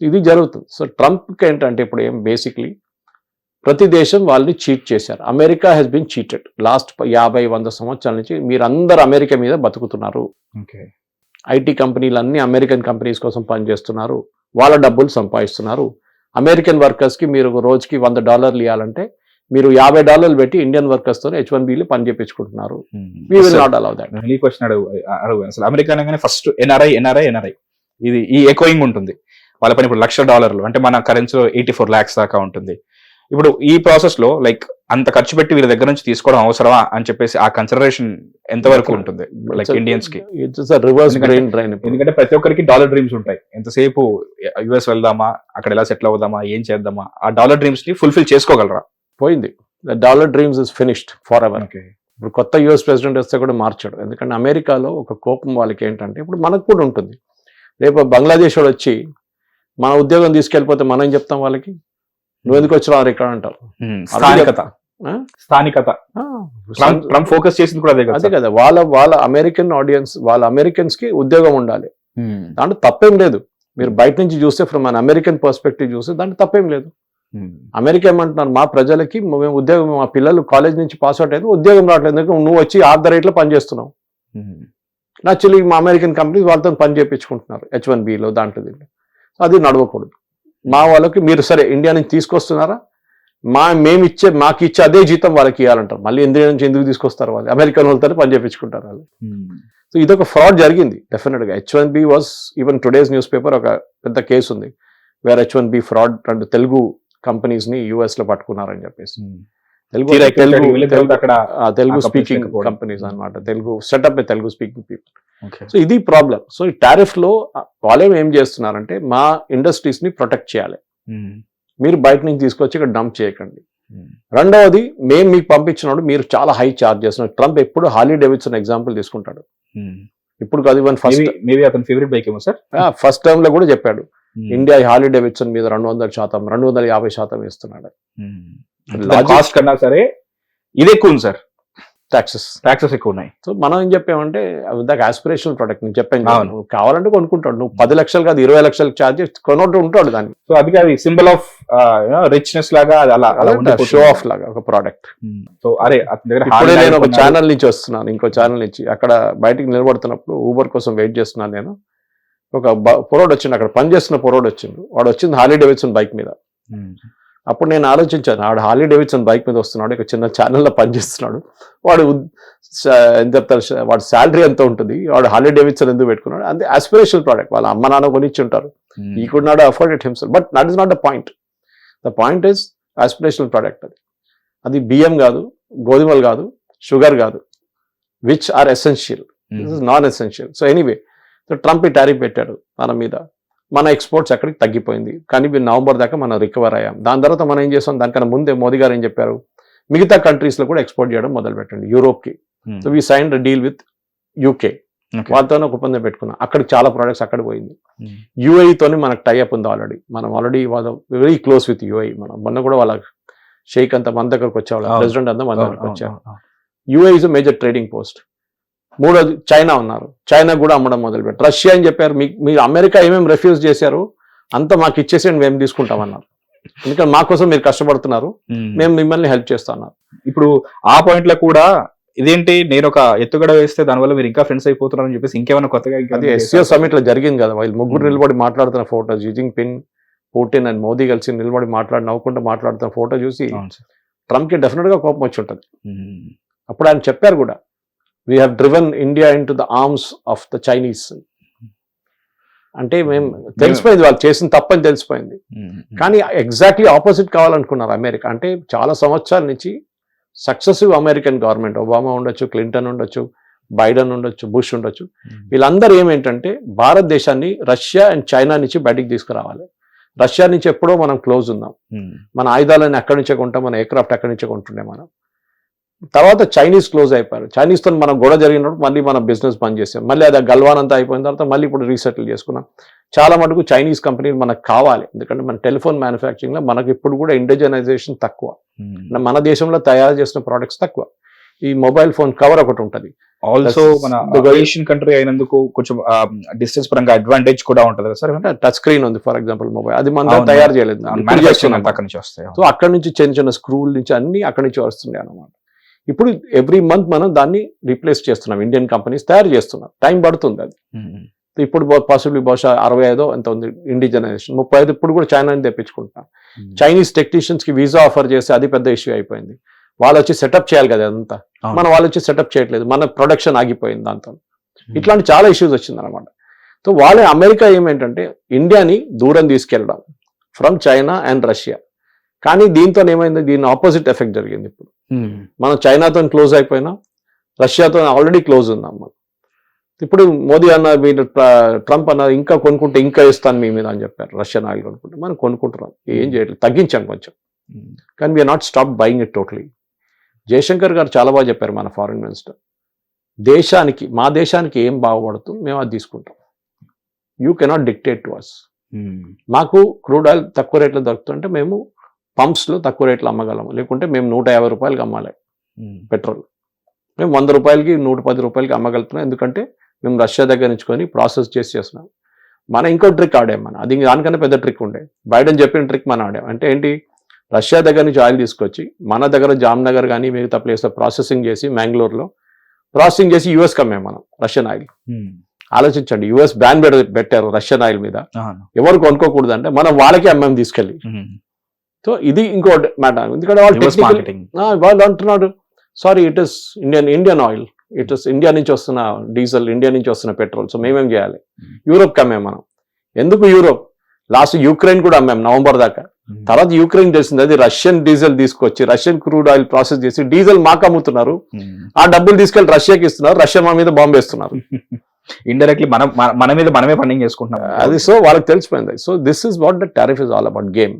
ఇది జరుగుతుంది. సో ట్రంప్కి ఏంటంటే ఇప్పుడు ఏం బేసిక్లీ ప్రతి దేశం వాళ్ళని చీట్ చేశారు. America has been cheated last 50-100 సంవత్సరాల నుంచి. మీరందరూ అమెరికా మీద బతుకుతున్నారు. ఐటీ కంపెనీలు అన్ని అమెరికన్ కంపెనీస్ కోసం పనిచేస్తున్నారు, వాళ్ళ డబ్బులు సంపాదిస్తున్నారు. అమెరికన్ వర్కర్స్కి మీరు రోజుకి $100 ఇవ్వాలంటే మీరు $50 పెట్టి ఇండియన్ వర్కర్స్తో H1Bలు పని చేయించుకుంటున్నారు. We will not allow that. అసలు అమెరికా అనగానే ఫస్ట్ ఎన్ఆర్ఐ ఇది ఈ ఎకోయింగ్ ఉంటుంది వాళ్ళ పని. ఇప్పుడు $1,00,000 అంటే మన కరెన్సీలో 84 lakhs దాకా ఉంటుంది. ఇప్పుడు ఈ ప్రాసెస్ లో లైక్ అంత ఖర్చు పెట్టి వీళ్ళ దగ్గర నుంచి తీసుకోవడం అవసరమా అని చెప్పేసి ఆ కన్సిడరేషన్ ఎంతవరకు ఉంటుంది లైక్ ఇండియన్స్ కి? ఎందుకంటే ప్రతి ఒక్కరికి డాలర్ డ్రీమ్స్ ఉంటాయి. ఎంతసేపు యుఎస్ వెళ్దామా, అక్కడ ఎలా సెటిల్ అవుదామా, ఏం చేద్దామా, ఆ డాలర్ డ్రీమ్స్ ని ఫుల్ఫిల్ చేసుకోగలరా? పోయింది, dollar dreams is finished for ever. ఇప్పుడు కొత్త యుఎస్ ప్రెసిడెంట్ వస్తే కూడా మార్చాడు. ఎందుకంటే అమెరికాలో ఒక కోపం వాళ్ళకి ఏంటంటే, ఇప్పుడు మనకు కూడా ఉంటుంది, రేపు బంగ్లాదేశ్ వాడు వచ్చి మన ఉద్యోగం తీసుకెళ్ళిపోతే మనం ఏం చెప్తాం వాళ్ళకి, నువ్వు ఎందుకు వచ్చినావు ఇక్కడ అంటారు. స్థానికత. ట్రంప్ ఫోకస్ చేసింది కూడా అదే అదే కదా, వాళ్ళ అమెరికన్ ఆడియన్స్, వాళ్ళ అమెరికన్స్ కి ఉద్యోగం ఉండాలి, దాంట్లో తప్పేం లేదు. మీరు బయట నుంచి చూస్తే ఫ్రమ్ అన్ అమెరికన్ పర్స్పెక్టివ్ చూస్తే దాంట్లో తప్పేం లేదు. అమెరికా ఏమంటున్నారు, మా ప్రజలకి మేము ఉద్యోగం, మా పిల్లలు కాలేజ్ నుంచి పాస్ అవుట్ అయితే ఉద్యోగం రావట్లేదు, ఎందుకంటే నువ్వు వచ్చి ఆఫ్ ద రేట్లో పనిచేస్తున్నావు. యాక్చువల్లీ మా అమెరికన్ కంపెనీస్ వాళ్ళతో పని చేయించుకుంటున్నారు H1Bలో దాంట్లో దీంట్లో. అది నడవకూడదు. మా వాళ్ళకి మీరు సరే ఇండియా నుంచి తీసుకొస్తున్నారా, మాకు ఇచ్చే అదే జీతం వాళ్ళకి ఇవ్వాలంటారు. మళ్ళీ ఇండియా నుంచి ఎందుకు తీసుకొస్తారు, వాళ్ళు అమెరికన్ వాళ్ళతో పని చేయించుకుంటారు వాళ్ళు. సో ఇదొక ఫ్రాడ్ జరిగింది డెఫినెట్ గా. H1B was even today's news paper ఒక పెద్ద కేసు ఉంది, వేర్ H1B ఫ్రాడ్ రెండు తెలుగు కంపెనీస్ ని US లో పట్టుకున్నారని చెప్పేసి. తెలుగు స్పీకింగ్ కంపెనీస్ అన్నమాట, Telugu setup Telugu speaking people. So ఇది ప్రాబ్లం. సో ఈ టారిఫ్ లో వాళ్ళేం ఏం చేస్తున్నారంటే మా ఇండస్ట్రీస్ ని ప్రొటెక్ట్ చేయాలి, మీరు బయట నుంచి తీసుకొచ్చి ఇక్కడ డంప్ చేయకండి. రెండవది, మేము మీకు పంపించినప్పుడు మీరు చాలా హై చార్జ్ చేస్తున్నారు. ట్రంప్ ఎప్పుడు హార్లీ డేవిడ్సన్ ఎగ్జాంపుల్ తీసుకుంటాడు. ఇప్పుడు కాదు, ఈవెన్ ఫస్ట్ టర్మ్ లో కూడా చెప్పాడు, ఇండియా హార్లీ డేవిడ్సన్ మీద 200%, 250% వేస్తున్నాడు. కాస్ట్ కన్నా సరే ఇది ఎక్కువ ఉంది సార్, టాక్సెస్ ఎక్కువ ఉన్నాయి. సో మనం ఏం చెప్పామంటే దాకా ఆస్పిరేషనల్ ప్రొడక్ట్ నేను చెప్పాను, నువ్వు కావాలంటే కొనుక్కుంటాడు, నువ్వు 10 లక్షలు కాదు 20 లక్షలు ఛార్జ్ కొనుక్కుంటూ ఉంటాడు దాన్ని. సో అది సింబల్ ఆఫ్ రిచ్నెస్ లాగా, అలా షో ఆఫ్ లాగా ఒక ప్రోడక్ట్. సో అరే నేను ఒక ఛానల్ నుంచి వస్తున్నాను, ఇంకో ఛానల్ నుంచి అక్కడ బయటికి నిలబడుతున్నప్పుడు ఊబర్ కోసం వెయిట్ చేస్తున్నాను నేను. ఒక పొరోడ్ వచ్చిండు, అక్కడ పనిచేస్తున్న పొరోడ్ వచ్చిండు, వాడు వచ్చింది హార్లీ డేవిడ్సన్ బైక్ మీద. అప్పుడు నేను ఆలోచించాను, వాడు హార్లీ డేవిడ్సన్ బైక్ మీద వస్తున్నాడు, ఇక చిన్న ఛానల్లో పనిచేస్తున్నాడు, వాడు ఎంత చెప్తారు, వాడు శాలరీ ఎంత ఉంటుంది, వాడు హార్లీ డేవిడ్సన్ ఎందుకు పెట్టుకున్నాడు, అంతే ఆస్పిరేషనల్ ప్రోడక్ట్. వాళ్ళ అమ్మ నాన్న కొనిచ్చి ఉంటారు, he could not afford it himself, but that is not the point. The point is aspirational product. అది బియ్యం కాదు, గోధుమలు కాదు, షుగర్ కాదు, which are essential, this is non essential. So anyway, so Trump ఈ టారిఫ్ పెట్టాడు మన మీద, మన ఎక్స్పోర్ట్స్ అక్కడికి తగ్గిపోయింది. కానీ నవంబర్ దాకా మనం రికవర్ అయ్యాం. దాని తర్వాత మనం ఏం చేస్తాం, దానికన్నా ముందే మోదీ గారు ఏం చెప్పారు, మిగతా కంట్రీస్ లో కూడా ఎక్స్పోర్ట్ చేయడం మొదలు పెట్టండి, యూరోప్ కి. So we sign deal with UK, వాళ్ళతోనే ఒక ఒప్పందం పెట్టుకున్నాం, అక్కడికి చాలా ప్రోడక్ట్స్ అక్కడ పోయింది. UAE తోనే మనకు టైఅప్ ఉంది ఆల్రెడీ, మనం already very close with UAE. మనం మొన్న కూడా వాళ్ళ షేక్ అంతా మన దగ్గరకు వచ్చేవాళ్ళ, ప్రెసిడెంట్ అంతా మన దగ్గరకు వచ్చారు. UAE is major trading post. మూడోది చైనా ఉన్నారు, చైనా కూడా అమ్మడం మొదలు పెట్టారు. రష్యా అని చెప్పారు, మీరు అమెరికా ఏమేమి రిఫ్యూజ్ చేశారు అంతా మాకు ఇచ్చేసి మేము తీసుకుంటామన్నారు, ఎందుకంటే మా కోసం మీరు కష్టపడుతున్నారు, మేము మిమ్మల్ని హెల్ప్ చేస్తున్నారు. ఇప్పుడు ఆ పాయింట్ లో కూడా ఇదేంటి, నేను ఒక ఎత్తుగడ వేస్తే దానివల్ల మీరు ఇంకా ఫ్రెండ్స్ అయిపోతున్నారు అని చెప్పేసి ఇంకేమైనా కొత్తగా అది SCO సమిట్ లో జరిగింది కదా, వాళ్ళు ముగ్గురు నిలబడి మాట్లాడుతున్న photo, Xi Jinping, Putin and Modi కలిసి నిలబడి నవ్వుకుంటూ మాట్లాడుతున్న ఫోటో చూసి ట్రంప్ కి డెఫినెట్ గా కోపం వచ్చి ఉంటుంది. అప్పుడు ఆయన చెప్పారు కూడా, we have driven India into the arms of the Chinese. అంటే మేము తెలిసిపోయింది వాళ్ళు చేసిన తప్పని తెలిసిపోయింది. కానీ ఎగ్జాక్ట్లీ ఆపోజిట్ కావాలనుకున్నారు అమెరికా. అంటే చాలా సంవత్సరాల నుంచి సక్సెసివ్ అమెరికన్ గవర్నమెంట్, ఒబామా ఉండొచ్చు, క్లింటన్ ఉండొచ్చు, బైడెన్ ఉండొచ్చు, బుష్ ఉండొచ్చు, వీళ్ళందరూ ఏమేంటంటే భారతదేశాన్ని రష్యా అండ్ చైనా నుంచి బయటికి తీసుకురావాలి. రష్యా నుంచి ఎప్పుడో మనం క్లోజ్ ఉన్నాం, మన ఆయుధాలన్నీ అక్కడి నుంచే కొంటాం, మన ఎయిర్క్రాఫ్ట్ అక్కడి నుంచే కొంటుండే మనం. తర్వాత చైనీస్ క్లోజ్ అయిపోయారు, చైనీస్తో మనం గొడవ జరిగినప్పుడు మళ్ళీ మనం బిజినెస్ బంద్ చేసాం, మళ్ళీ అది గల్వాన్ అంతా అయిపోయిన తర్వాత మళ్ళీ ఇప్పుడు రీసెటిల్ చేసుకున్నాం. చాలా మటుకు చైనీస్ కంపెనీలు మనకు కావాలి, ఎందుకంటే మన టెలిఫోన్ మ్యానుఫ్యాక్చరింగ్ లో మనకి ఇప్పుడు కూడా ఇండిజనైజేషన్ తక్కువ, మన దేశంలో తయారు చేసిన ప్రోడక్ట్స్ తక్కువ. ఈ మొబైల్ ఫోన్ కవర్ ఒకటి ఉంటుంది, ఆల్సో మన ఏషియన్ కంట్రీ అయినందుకు కొంచెం డిస్టెన్స్ పరంగా అడ్వాంటేజ్ కూడా ఉంటుంది సార్. అంటే టచ్ స్క్రీన్ ఉంది ఫర్ ఎగ్జాంపుల్ మొబైల్, అది మనం తయారు చేయలేదు, అక్కడి నుంచి వస్తాయి. సో అక్కడ నుంచి చిన్న చిన్న స్క్రూల నుంచి అన్ని అక్కడి నుంచి వస్తున్నాయి అన్నమాట. ఇప్పుడు ఎవ్రీ మంత్ మనం దాన్ని రీప్లేస్ చేస్తున్నాం, ఇండియన్ కంపెనీస్ తయారు చేస్తున్నాం, టైం పడుతుంది అది. ఇప్పుడు పాసిబుల్లీ బహుశా 65 ఎంత ఉంది ఇండిజనైజేషన్, 35 ఇప్పుడు కూడా చైనా తెప్పించుకుంటున్నాం. చైనీస్ టెక్నీషియన్స్ కి వీసా ఆఫర్ చేస్తే అది పెద్ద ఇష్యూ అయిపోయింది, వాళ్ళు వచ్చి సెటప్ చేయాలి కదా అదంతా, వాళ్ళు వచ్చి సెటప్ చేయట్లేదు, మన ప్రొడక్షన్ ఆగిపోయింది దాంతో. ఇట్లాంటి చాలా ఇష్యూస్ వచ్చింది అనమాట. సో వాళ్ళే అమెరికా ఏమేంటంటే ఇండియాని దూరం తీసుకెళ్ళడం ఫ్రమ్ చైనా అండ్ రష్యా. కానీ దీంతో ఏమైంది, దీని ఆపోజిట్ ఎఫెక్ట్ జరిగింది. ఇప్పుడు మనం చైనాతో క్లోజ్ అయిపోయినా, రష్యాతో ఆల్రెడీ క్లోజ్ ఉన్నాం మనం. ఇప్పుడు మోదీ అన్న, వీళ్ళు ట్రంప్ అన్న ఇంకా కొనుక్కుంటే ఇంకా ఇస్తాను మీ మీద అని చెప్పారు, రష్యన్ ఆయిల్ కొనుక్కుంటే మనం కొనుక్కుంటున్నాం, ఏం చేయట్లేదు, తగ్గించాం కొంచెం, కానీ we're not stop buying it totally. Jaishankar గారు చాలా బాగా చెప్పారు, మన ఫారిన్ మినిస్టర్, మా దేశానికి ఏం బాగుపడుతుంది మేము అది తీసుకుంటాం, you cannot dictate to us. మాకు క్రూడ్ ఆయిల్ తక్కువ రేట్లో దొరుకుతుంటే మేము పంప్స్లో తక్కువ రేట్లు అమ్మగలము, లేకుంటే మేము 150 రూపాయలకి అమ్మాలి పెట్రోల్, మేము 100 రూపాయలకి 110 రూపాయలకి అమ్మగలుగుతున్నాం, ఎందుకంటే మేము రష్యా దగ్గర నుంచుకొని ప్రాసెస్ చేస్తున్నాం. మన ఇంకో ట్రిక్ ఆడాం, అది దానికన్నా పెద్ద ట్రిక్ ఉండే, బైడెన్ చెప్పిన ట్రిక్ మనం ఆడాం. అంటే ఏంటి, రష్యా దగ్గర నుంచి ఆయిల్ తీసుకొచ్చి మన దగ్గర జామ్నగర్ కానీ మిగతా ప్లేస్లో ప్రాసెసింగ్ చేసి, మ్యాంగ్లూర్లో ప్రాసెసింగ్ చేసి యూఎస్కి అమ్మాం మనం రష్యన్ ఆయిల్. ఆలోచించండి, యూఎస్ బ్యాన్ పెట్టారు రష్యన్ ఆయిల్ మీద, ఎవరు కొనుక్కోకూడదు అంటే మనం వాళ్ళకి అమ్మాం తీసుకెళ్ళి. సో ఇది ఇంకో మ్యాటర్, ఎందుకంటే వాళ్ళు అంటున్నాడు sorry it is Indian oil, it is India నుంచి వస్తున్న డీజిల్, ఇండియా నుంచి వస్తున్న పెట్రోల్, సో మేమేం చేయాలి, యూరోప్కి అమ్మాం మనం. ఎందుకు యూరోప్, లాస్ట్ యుక్రెయిన్ కూడా అమ్మాం నవంబర్ దాకా. తర్వాత యుక్రెయిన్ తెలిసింది, అది రష్యన్ డీజిల్ తీసుకొచ్చి రష్యన్ క్రూడ్ ఆయిల్ ప్రాసెస్ చేసి డీజిల్ మాకు అమ్ముతున్నారు, ఆ డబ్బులు తీసుకెళ్లి రష్యాకి ఇస్తున్నారు, రష్యా మా మీద బాంబు వేస్తున్నారు. ఇండైరెక్ట్లీ మన మీద మనమే ఫండింగ్ చేసుకుంటున్నాం అది. సో వాళ్ళకి తెలిసిపోయింది. So this is what the tariff is all about game.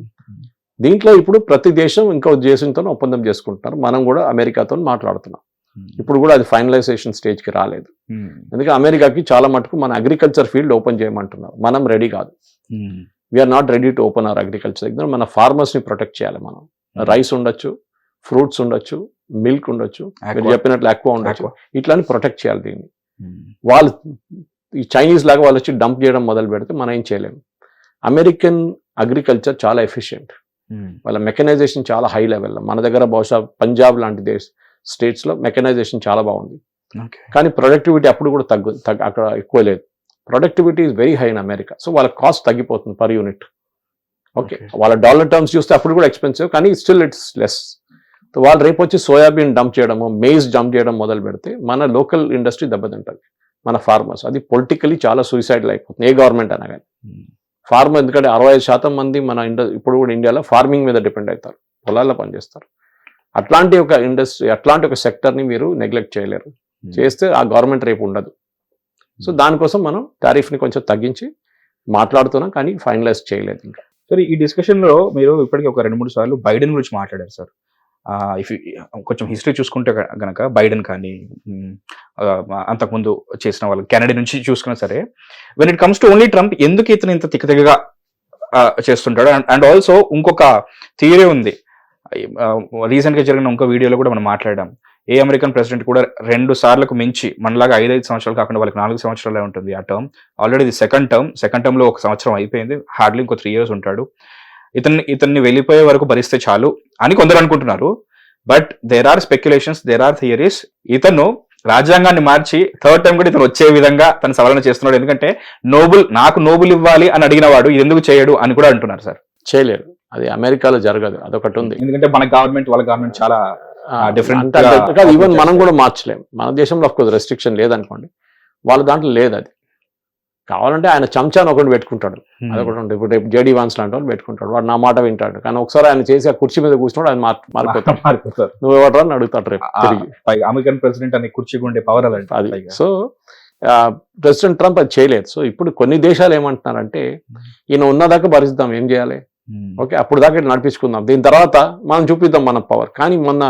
దీంట్లో ఇప్పుడు ప్రతి దేశం ఇంకో దేశంతో ఒప్పందం చేసుకుంటున్నారు, మనం కూడా అమెరికాతో మాట్లాడుతున్నాం. ఇప్పుడు కూడా అది ఫైనలైజేషన్ స్టేజ్కి రాలేదు, ఎందుకంటే అమెరికాకి చాలా మటుకు మన అగ్రికల్చర్ ఫీల్డ్ ఓపెన్ చేయమంటున్నారు, మనం రెడీ కాదు. We're not ready to open our agriculture దగ్గర. మన ఫార్మర్స్ని ప్రొటెక్ట్ చేయాలి మనం. రైస్ ఉండొచ్చు, ఫ్రూట్స్ ఉండొచ్చు, మిల్క్ ఉండొచ్చు, మీరు చెప్పినట్లు ఎక్కువ ఉండొచ్చు, ఇట్లా ప్రొటెక్ట్ చేయాలి దీన్ని. వాళ్ళు ఈ చైనీస్ లాగా వాళ్ళు వచ్చి డంప్ చేయడం మొదలు పెడితే మనం ఏం చేయలేము. అమెరికన్ అగ్రికల్చర్ చాలా ఎఫిషియెంట్, వాళ్ళ మెకనైజేషన్ చాలా హై లెవెల్లో. మన దగ్గర బహుశా పంజాబ్ లాంటి స్టేట్స్లో మెకనైజేషన్ చాలా బాగుంది, కానీ ప్రొడక్టివిటీ అప్పుడు కూడా అక్కడ ఎక్కువ లేదు. Productivity is very high in America. So వాళ్ళ కాస్ట్ తగ్గిపోతుంది పర్ యూనిట్. ఓకే, వాళ్ళ డాలర్ టర్మ్స్ చూస్తే అప్పుడు కూడా ఎక్స్పెన్సివ్, కానీ స్టిల్ ఇట్స్ లెస్. సో వాళ్ళు రేపు వచ్చి సోయాబీన్ డంప్ చేయడము, మేజ్ డంప్ చేయడం మొదలు పెడితే మన లోకల్ ఇండస్ట్రీ దెబ్బతింటుంది, మన ఫార్మర్స్. అది పొలిటికలీ చాలా సూసైడల్ అయిపోతుంది, ఏ గవర్నమెంట్ అయినా కానీ. ఫార్మర్, ఎందుకంటే 65% మంది మన ఇప్పుడు కూడా ఇండియాలో ఫార్మింగ్ మీద డిపెండ్ అవుతారు, పొలాల్లో పనిచేస్తారు. అట్లాంటి ఒక ఇండస్ట్రీ, అట్లాంటి ఒక సెక్టర్ని మీరు నెగ్లెక్ట్ చేయలేరు, చేస్తే ఆ గవర్నమెంట్ రేపు ఉండదు. సో దానికోసం మనం టారిఫ్ని కొంచెం తగ్గించి మాట్లాడుతున్నాం, కానీ ఫైనలైజ్ చేయలేదు ఇంకా. సార్, ఈ డిస్కషన్లో మీరు ఇప్పటికీ ఒక 2-3 సార్లు బైడెన్ గురించి మాట్లాడారు సార్. ఇఫ్ కొంచెం హిస్టరీ చూసుకుంటే గనక బైడెన్ కానీ అంతకుముందు చేసిన వాళ్ళు కెనడా నుంచి చూసుకున్నా సరే, when it comes to only Trump, ఎందుకు ఇతను ఇంత తిక్కతిక్కగా చేస్తుంటాడు? అండ్ ఆల్సో ఇంకొక థియరీ ఉంది, రీసెంట్గా జరిగిన ఇంకో వీడియోలో కూడా మనం మాట్లాడాం. ఏ అమెరికన్ ప్రెసిడెంట్ కూడా 2 సార్లకు మించి మనలాగా 5 సంవత్సరాలు కాకుండా వాళ్ళకి 4 సంవత్సరాలే ఉంటుంది ఆ టర్మ్. ఆల్రెడీ ఇది సెకండ్ టర్మ్లో 1 సంవత్సరం అయిపోయింది, హార్డ్లీ ఇంకో 3 years ఉంటాడు. ఇతన్ని వెళ్ళిపోయే వరకు భరిస్తే చాలు అని కొందరు అనుకుంటున్నారు. But there are speculations, there are theories, ఇతను రాజ్యాంగాన్ని మార్చి 3rd టైం కూడా ఇతను వచ్చే విధంగా తను సవరణ చేస్తున్నాడు. ఎందుకంటే నాకు నోబుల్ ఇవ్వాలి అని అడిగిన వాడు ఎందుకు చేయడు అని కూడా అంటున్నారు సార్. చేయలేరు, అది అమెరికాలో జరగదు, అదొకటి ఉంది. ఎందుకంటే మన గవర్నమెంట్ వాళ్ళ గవర్నమెంట్ చాలా డిఫరెంట్. ఈవెన్ మనం కూడా మార్చలేము. మన దేశంలో ఆఫ్ కోర్స్ రెస్ట్రిక్షన్ లేదనుకోండి, వాళ్ళ దాంట్లో లేదు. అది కావాలంటే ఆయన చెంచాను ఒకటి పెట్టుకుంటాడు, అదొకటి ఉంటుంది. ఇప్పుడు రేపు జేడీ వాన్స్ లాంటి వాళ్ళు పెట్టుకుంటాడు, వాడు నా మాట వింటాడు. కానీ ఒకసారి ఆయన చేసి ఆ కుర్చీ మీద కూర్చున్నాడు, ఆయన మారిపోతాడు. నువ్వు ఎవరు అని అడుగుతాడు రేపు తిరిగి. అమెరికన్ ప్రెసిడెంట్ అని కుర్చీ ఉండే పవర్ అది. సో ప్రెసిడెంట్ ట్రంప్ అది చేయలేదు. సో ఇప్పుడు కొన్ని దేశాలు ఏమంటున్నారంటే, ఈయన ఉన్నదాకా భరిస్తాం, ఏం చేయాలి, ఓకే అప్పుడు దాకా నడిపించుకుందాం, దీని తర్వాత మనం చూపిద్దాం మన పవర్. కానీ మొన్న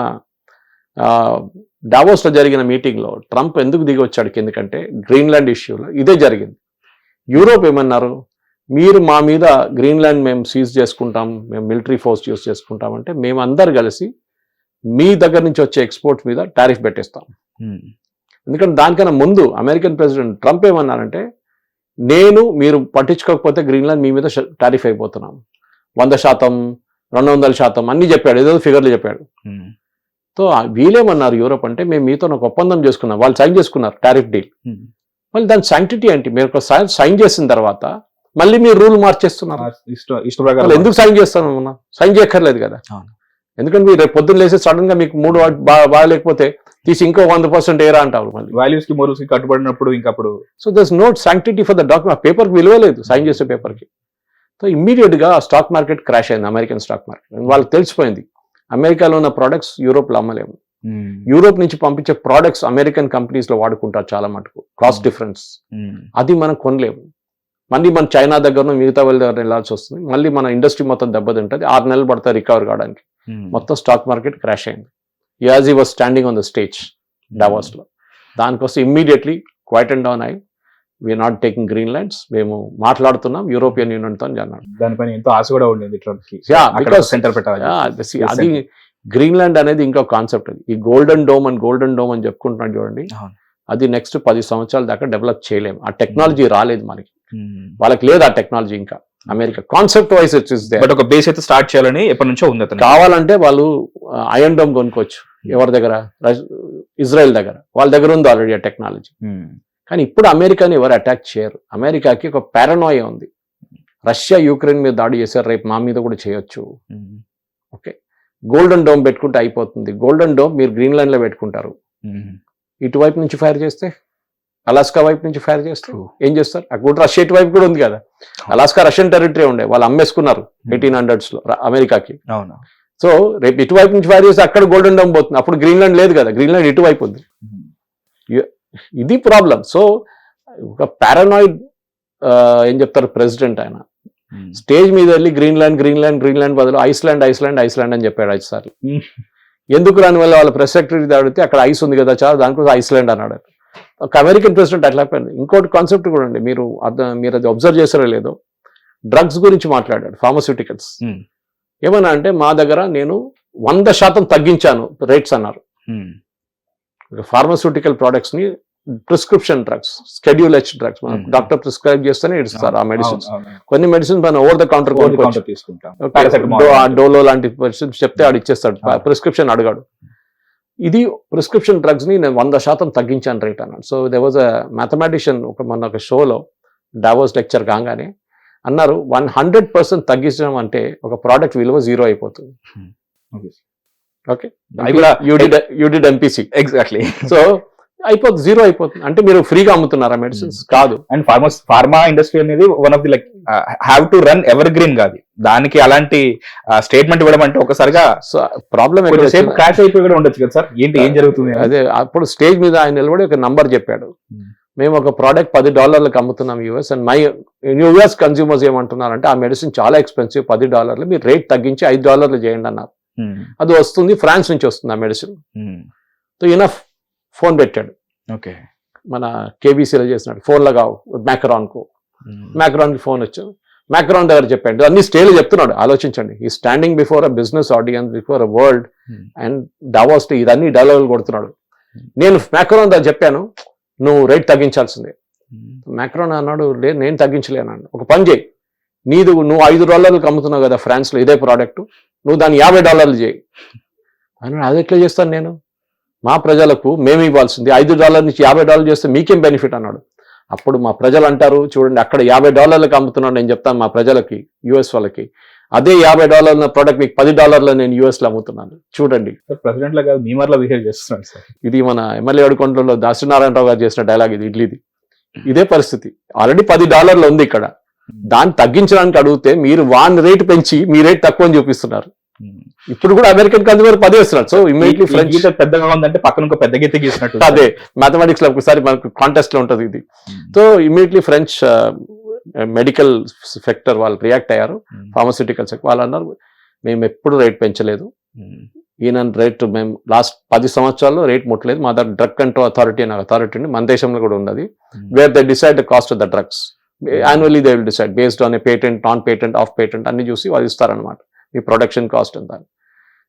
డావోస్లో జరిగిన మీటింగ్లో ట్రంప్ ఎందుకు దిగి వచ్చాడు కిందకంటే, గ్రీన్లాండ్ ఇష్యూలో ఇదే జరిగింది. యూరోప్ ఏమన్నారు, మీరు మా మీద గ్రీన్లాండ్ మేము సీజ్ చేసుకుంటాం, మేము మిలిటరీ ఫోర్స్ యూజ్ చేసుకుంటాం అంటే, మేము అందరు కలిసి మీ దగ్గర నుంచి వచ్చే ఎక్స్పోర్ట్ మీద టారిఫ్ పెట్టేస్తాం. ఎందుకంటే దానికన్నా ముందు అమెరికన్ ప్రెసిడెంట్ ట్రంప్ ఏమన్నారంటే, మీరు పట్టించుకోకపోతే గ్రీన్లాండ్ మీ మీద టారిఫ్ అయిపోతున్నాం, 100%, 200% అన్ని చెప్పాడు, ఏదో ఫిగర్లు చెప్పాడు. సో వీళ్ళేమన్నారు యూరోప్ అంటే, మేము మీతో ఒక ఒప్పందం చేసుకున్నాం, వాళ్ళు సైన్ చేసుకున్నారు టారిఫ్ డీల్. మళ్ళీ దాని శాంక్టిటీ ఏంటి, మీరు ఒక సైన్ చేసిన తర్వాత మళ్ళీ మీరు రూల్ మార్చేస్తున్నారు, ఎందుకు సైన్ చేస్తాను, సైన్ చేయక్కర్లేదు కదా. ఎందుకంటే మీరు రేపు పొద్దున్న లేసి సడన్ గా మీకు 3 బాగాలేకపోతే తీసి ఇంకో 100% ఏరా అంటారు, మళ్ళీ వాల్యూస్ కి మోరల్స్ కి కట్టుబడినప్పుడు ఇంకప్పుడు. So there's no sanctity for the document, పేపర్కి విలువ లేదు, సైన్ చేసే పేపర్కి. సో ఇమ్మీడియట్ గా స్టాక్ మార్కెట్ క్రాష్ అయింది, అమెరికన్ స్టాక్ మార్కెట్. వాళ్ళకి తెలిసిపోయింది అమెరికాలో ఉన్న ప్రోడక్ట్స్ యూరోప్లో అమ్మలేము, యూరోప్ నుంచి పంపించే ప్రోడక్ట్స్ అమెరికన్ కంపెనీస్ లో వాడుకుంటారు చాలా మటుకు, కాస్ట్ డిఫరెన్స్, అది మనం కొనలేము. మళ్ళీ మన చైనా దగ్గర మిగతా వాళ్ళ దగ్గర వెళ్ళాల్సి వస్తుంది, మళ్ళీ మన ఇండస్ట్రీ మొత్తం దెబ్బతింటుంది, 6 నెలలు పడతాయి రికవర్ కావడానికి. మొత్తం స్టాక్ మార్కెట్ క్రాష్ అయింది. As he was standing on the stage Davos లో. దానికోసం ఇమ్మీడియట్లీ క్వైట్ అండ్ డౌన్ అయ్యి వీఆర్ నాట్ టేకింగ్ గ్రీన్లాండ్స్, మేము మాట్లాడుతున్నాం యూరోపియన్ యూనియన్తో అని అన్నాడు. దానిపైన ఎంతో ఆశ కూడా ఉండేది ట్రంప్ కి, because సెంటర్ పెట్టాలి. అది గ్రీన్లాండ్ అనేది ఇంకో కాన్సెప్ట్. అది ఈ గోల్డెన్ డోమ్ అని చెప్పుకుంటున్నాడు చూడండి, అది నెక్స్ట్ 10 సంవత్సరాల దాకా డెవలప్ చేయలేము. ఆ టెక్నాలజీ రాలేదు మనకి, వాళ్ళకి లేదు ఆ టెక్నాలజీ ఇంకా. అమెరికా కాన్సెప్ట్ వైజ్ వచ్చేసి బట్ ఒక బేస్ అయితే స్టార్ట్ చేయాలని ఎప్పటి నుంచో ఉంది అతను. కావాలంటే వాళ్ళు ఐరన్ డోమ్ కొనుక్కోవచ్చు. ఎవరి దగ్గర? ఇజ్రాయెల్ దగ్గర. వాళ్ళ దగ్గర ఉంది ఆల్రెడీ ఆ టెక్నాలజీ. కానీ ఇప్పుడు అమెరికాని ఎవరు అటాక్ చేయరు. అమెరికాకి ఒక పారనోయ ఉంది. రష్యా యుక్రెయిన్ మీద దాడి చేశారు, రేపు మా మీద కూడా చేయొచ్చు. ఓకే, గోల్డెన్ డోమ్ పెట్టుకుంటే అయిపోతుంది. గోల్డెన్ డోమ్ మీరు గ్రీన్లాండ్ లో పెట్టుకుంటారు, ఇటువైపు నుంచి ఫైర్ చేస్తే, అలాస్కా వైపు నుంచి ఫైర్ చేస్తే ఏం చేస్తారు? అక్కడ రష్యా ఇటువైపు కూడా ఉంది కదా. అలాస్కా రష్యన్ టెరిటరీ ఉండే, వాళ్ళు అమ్మేసుకున్నారు 1800s లో అమెరికాకి. సో రేపు ఇటువైపు నుంచి ఫైర్ చేస్తే అక్కడ గోల్డెన్ డోమ్ పోతుంది. అప్పుడు గ్రీన్లాండ్ లేదు కదా, గ్రీన్లాండ్ ఇటువైపు ఉంది. ఇది ప్రాబ్లం. సో ఒక పారానాయిడ్ ఏం చెప్తారు ప్రెసిడెంట్, ఆయన స్టేజ్ మీద వెళ్ళి గ్రీన్లాండ్ బదులు ఐస్లాండ్ అని చెప్పాడు 5 సార్లు. ఎందుకు రాని వల్ల వాళ్ళ ప్రెస్ సెక్రటరీ అడిగితే అక్కడ ఐస్ ఉంది కదా చాలా, దానికోసం ఐస్లాండ్ అన్నాడు. ఒక అమెరికన్ ప్రెసిడెంట్ అట్లా అయిపోయింది. ఇంకోటి కాన్సెప్ట్ కూడా అండి, మీరు అది అబ్జర్వ్ చేస్తారో లేదో, డ్రగ్స్ గురించి మాట్లాడాడు, ఫార్మస్యూటికల్స్. ఏమన్నా అంటే మా దగ్గర నేను 100% తగ్గించాను రేట్స్ అన్నారు. ఫార్మస్యూటికల్ ప్రొడక్ట్స్ ని, prescription drugs, schedule H drugs, doctor prescribe చేస్తేనే ఇస్తారు ఆ మెడిసిన్స్. కొన్ని మెడిసిన్స్ మనం ఓవర్ ద కౌంటర్ డోలో లాంటి మెడిసిన్స్ చెప్తే ఆడు ఇచ్చేస్తాడు, ప్రిస్క్రిప్షన్ అడగాడు. ఇది ప్రిస్క్రిప్షన్ డ్రగ్స్ ని నేను 100% తగ్గించాను రేట్ అన్నాడు. So they was a mathematician ఒక షోలో డావోస్ లెక్చర్ కాగానే అన్నారు, 100% తగ్గించడం అంటే ఒక ప్రోడక్ట్ విలువ 0 అయిపోతుంది. Okay, you did MPC exactly. So అయిపోతుంది, 0 అయిపోతుంది. అంటే మీరు ఫ్రీగా అమ్ముతున్నారా మెడిసిన్స్? కాదు. అండ్ ఫార్మా ఇండస్ట్రీ అనేది one of the like have to run ever green కాదు. దానికి అలాంటి స్టేట్మెంట్ ఇవ్వడం అంటే ఒకసారిగా ప్రాబ్లం క్రాష్ అయిపోయి కూడా ఉండొచ్చు కదా సార్. ఏం జరుగుతుంది? అదే అప్పుడు స్టేజ్ మీద ఆయన నిలబడి ఒక నంబర్ చెప్పాడు, మేము ఒక ప్రోడక్ట్ $10 అమ్ముతున్నాం యూఎస్, అండ్ యూఎస్ కన్స్యూమర్స్ ఏమంటున్నారంటే ఆ మెడిసిన్ చాలా ఎక్స్పెన్సివ్, $10 మీరు రేట్ తగ్గించి $5 చేయండి అన్నారు. అది వస్తుంది, ఫ్రాన్స్ నుంచి వస్తుంది ఆ మెడిసిన్. సో ఇనఫ్ ఫోన్ పెట్టాడు. ఓకే, మన కేబీసీలో చేసినాడు, ఫోన్లో కావు మ్యాక్రాన్కి ఫోన్ వచ్చాడు. మ్యాక్రాన్ దగ్గర చెప్పాడు, అన్ని స్టేలు చెప్తున్నాడు. ఆలోచించండి, ఈ standing before a business audience, before a world and Davos, ఇదన్నీ డైలాగులు కొడుతున్నాడు. నేను మ్యాక్రాన్ దగ్గర చెప్పాను, నువ్వు రేట్ తగ్గించాల్సిందే. మ్యాక్రాన్ అన్నాడు, లేదు నేను తగ్గించలేను. ఒక పని చేయి, నువ్వు $5 అమ్ముతున్నావు కదా ఫ్రాన్స్ లో ఇదే ప్రోడక్ట్, నువ్వు దాన్ని $50 చేయి అన్నాడు. అది ఎట్లా చేస్తాను నేను? మా ప్రజలకు మేము ఇవ్వాల్సింది $5 నుంచి $50 చేస్తే మీకేం బెనిఫిట్ అన్నాడు. అప్పుడు మా ప్రజలు అంటారు, చూడండి అక్కడ $50 అమ్ముతున్నాడు, నేను చెప్తాను మా ప్రజలకి, యుఎస్ వాళ్ళకి, అదే $50 ప్రోడక్ట్ మీకు $10 నేను యుఎస్ లో అమ్ముతున్నాను. చూడండి, ప్రెసిడెంట్ లాగా మీమర్లా బిహేవ్ చేస్తున్నాడు సార్. ఇది మన ఎమ్మెల్యే అడుకొండలో దాసనారాయణరావు గారు చేసిన డైలాగ్ ఇది, ఇడ్లీది. ఇదే పరిస్థితి. ఆల్రెడీ $10 ఉంది ఇక్కడ, దాన్ని తగ్గించడానికి అడిగితే మీరు రేట్ పెంచి మీ రేట్ తక్కువ అని చూపిస్తున్నారు. ఇప్పుడు కూడా అమెరికన్ కన్స్యూమర్ 10 వేస్తున్నారు. సో ఇమీడియట్లీ ఫ్రెంచ్ పెద్దగా ఉందంటే పక్కన ఒక పెద్ద గీత గీసినట్టు. అదే మ్యాథమెటిక్స్ లో ఒకసారి మనకు కాంటెస్ట్ లో ఉంటుంది ఇది. So immediately French medical sector వాళ్ళు రియాక్ట్ అయ్యారు. ఫార్మస్యూటికల్ సెక్టర్ వాళ్ళు అన్నారు, మేము ఎప్పుడు రేట్ పెంచలేదు, ఈయన రేట్ మేము లాస్ట్ 10 సంవత్సరాల్లో రేట్ ముట్టలేదు. మా దగ్గర డ్రగ్ కంట్రోల్ అథారిటీ అనే అథారిటీ ఉంది, మన దేశంలో కూడా ఉన్నది. Where they decide the cost of the drugs annually, they will decide based on a patent, non patent, of patent అన్ని చూసి వాళ్ళు ఇస్తారనమాట, మీ ప్రొడక్షన్ కాస్ట్ అంతా.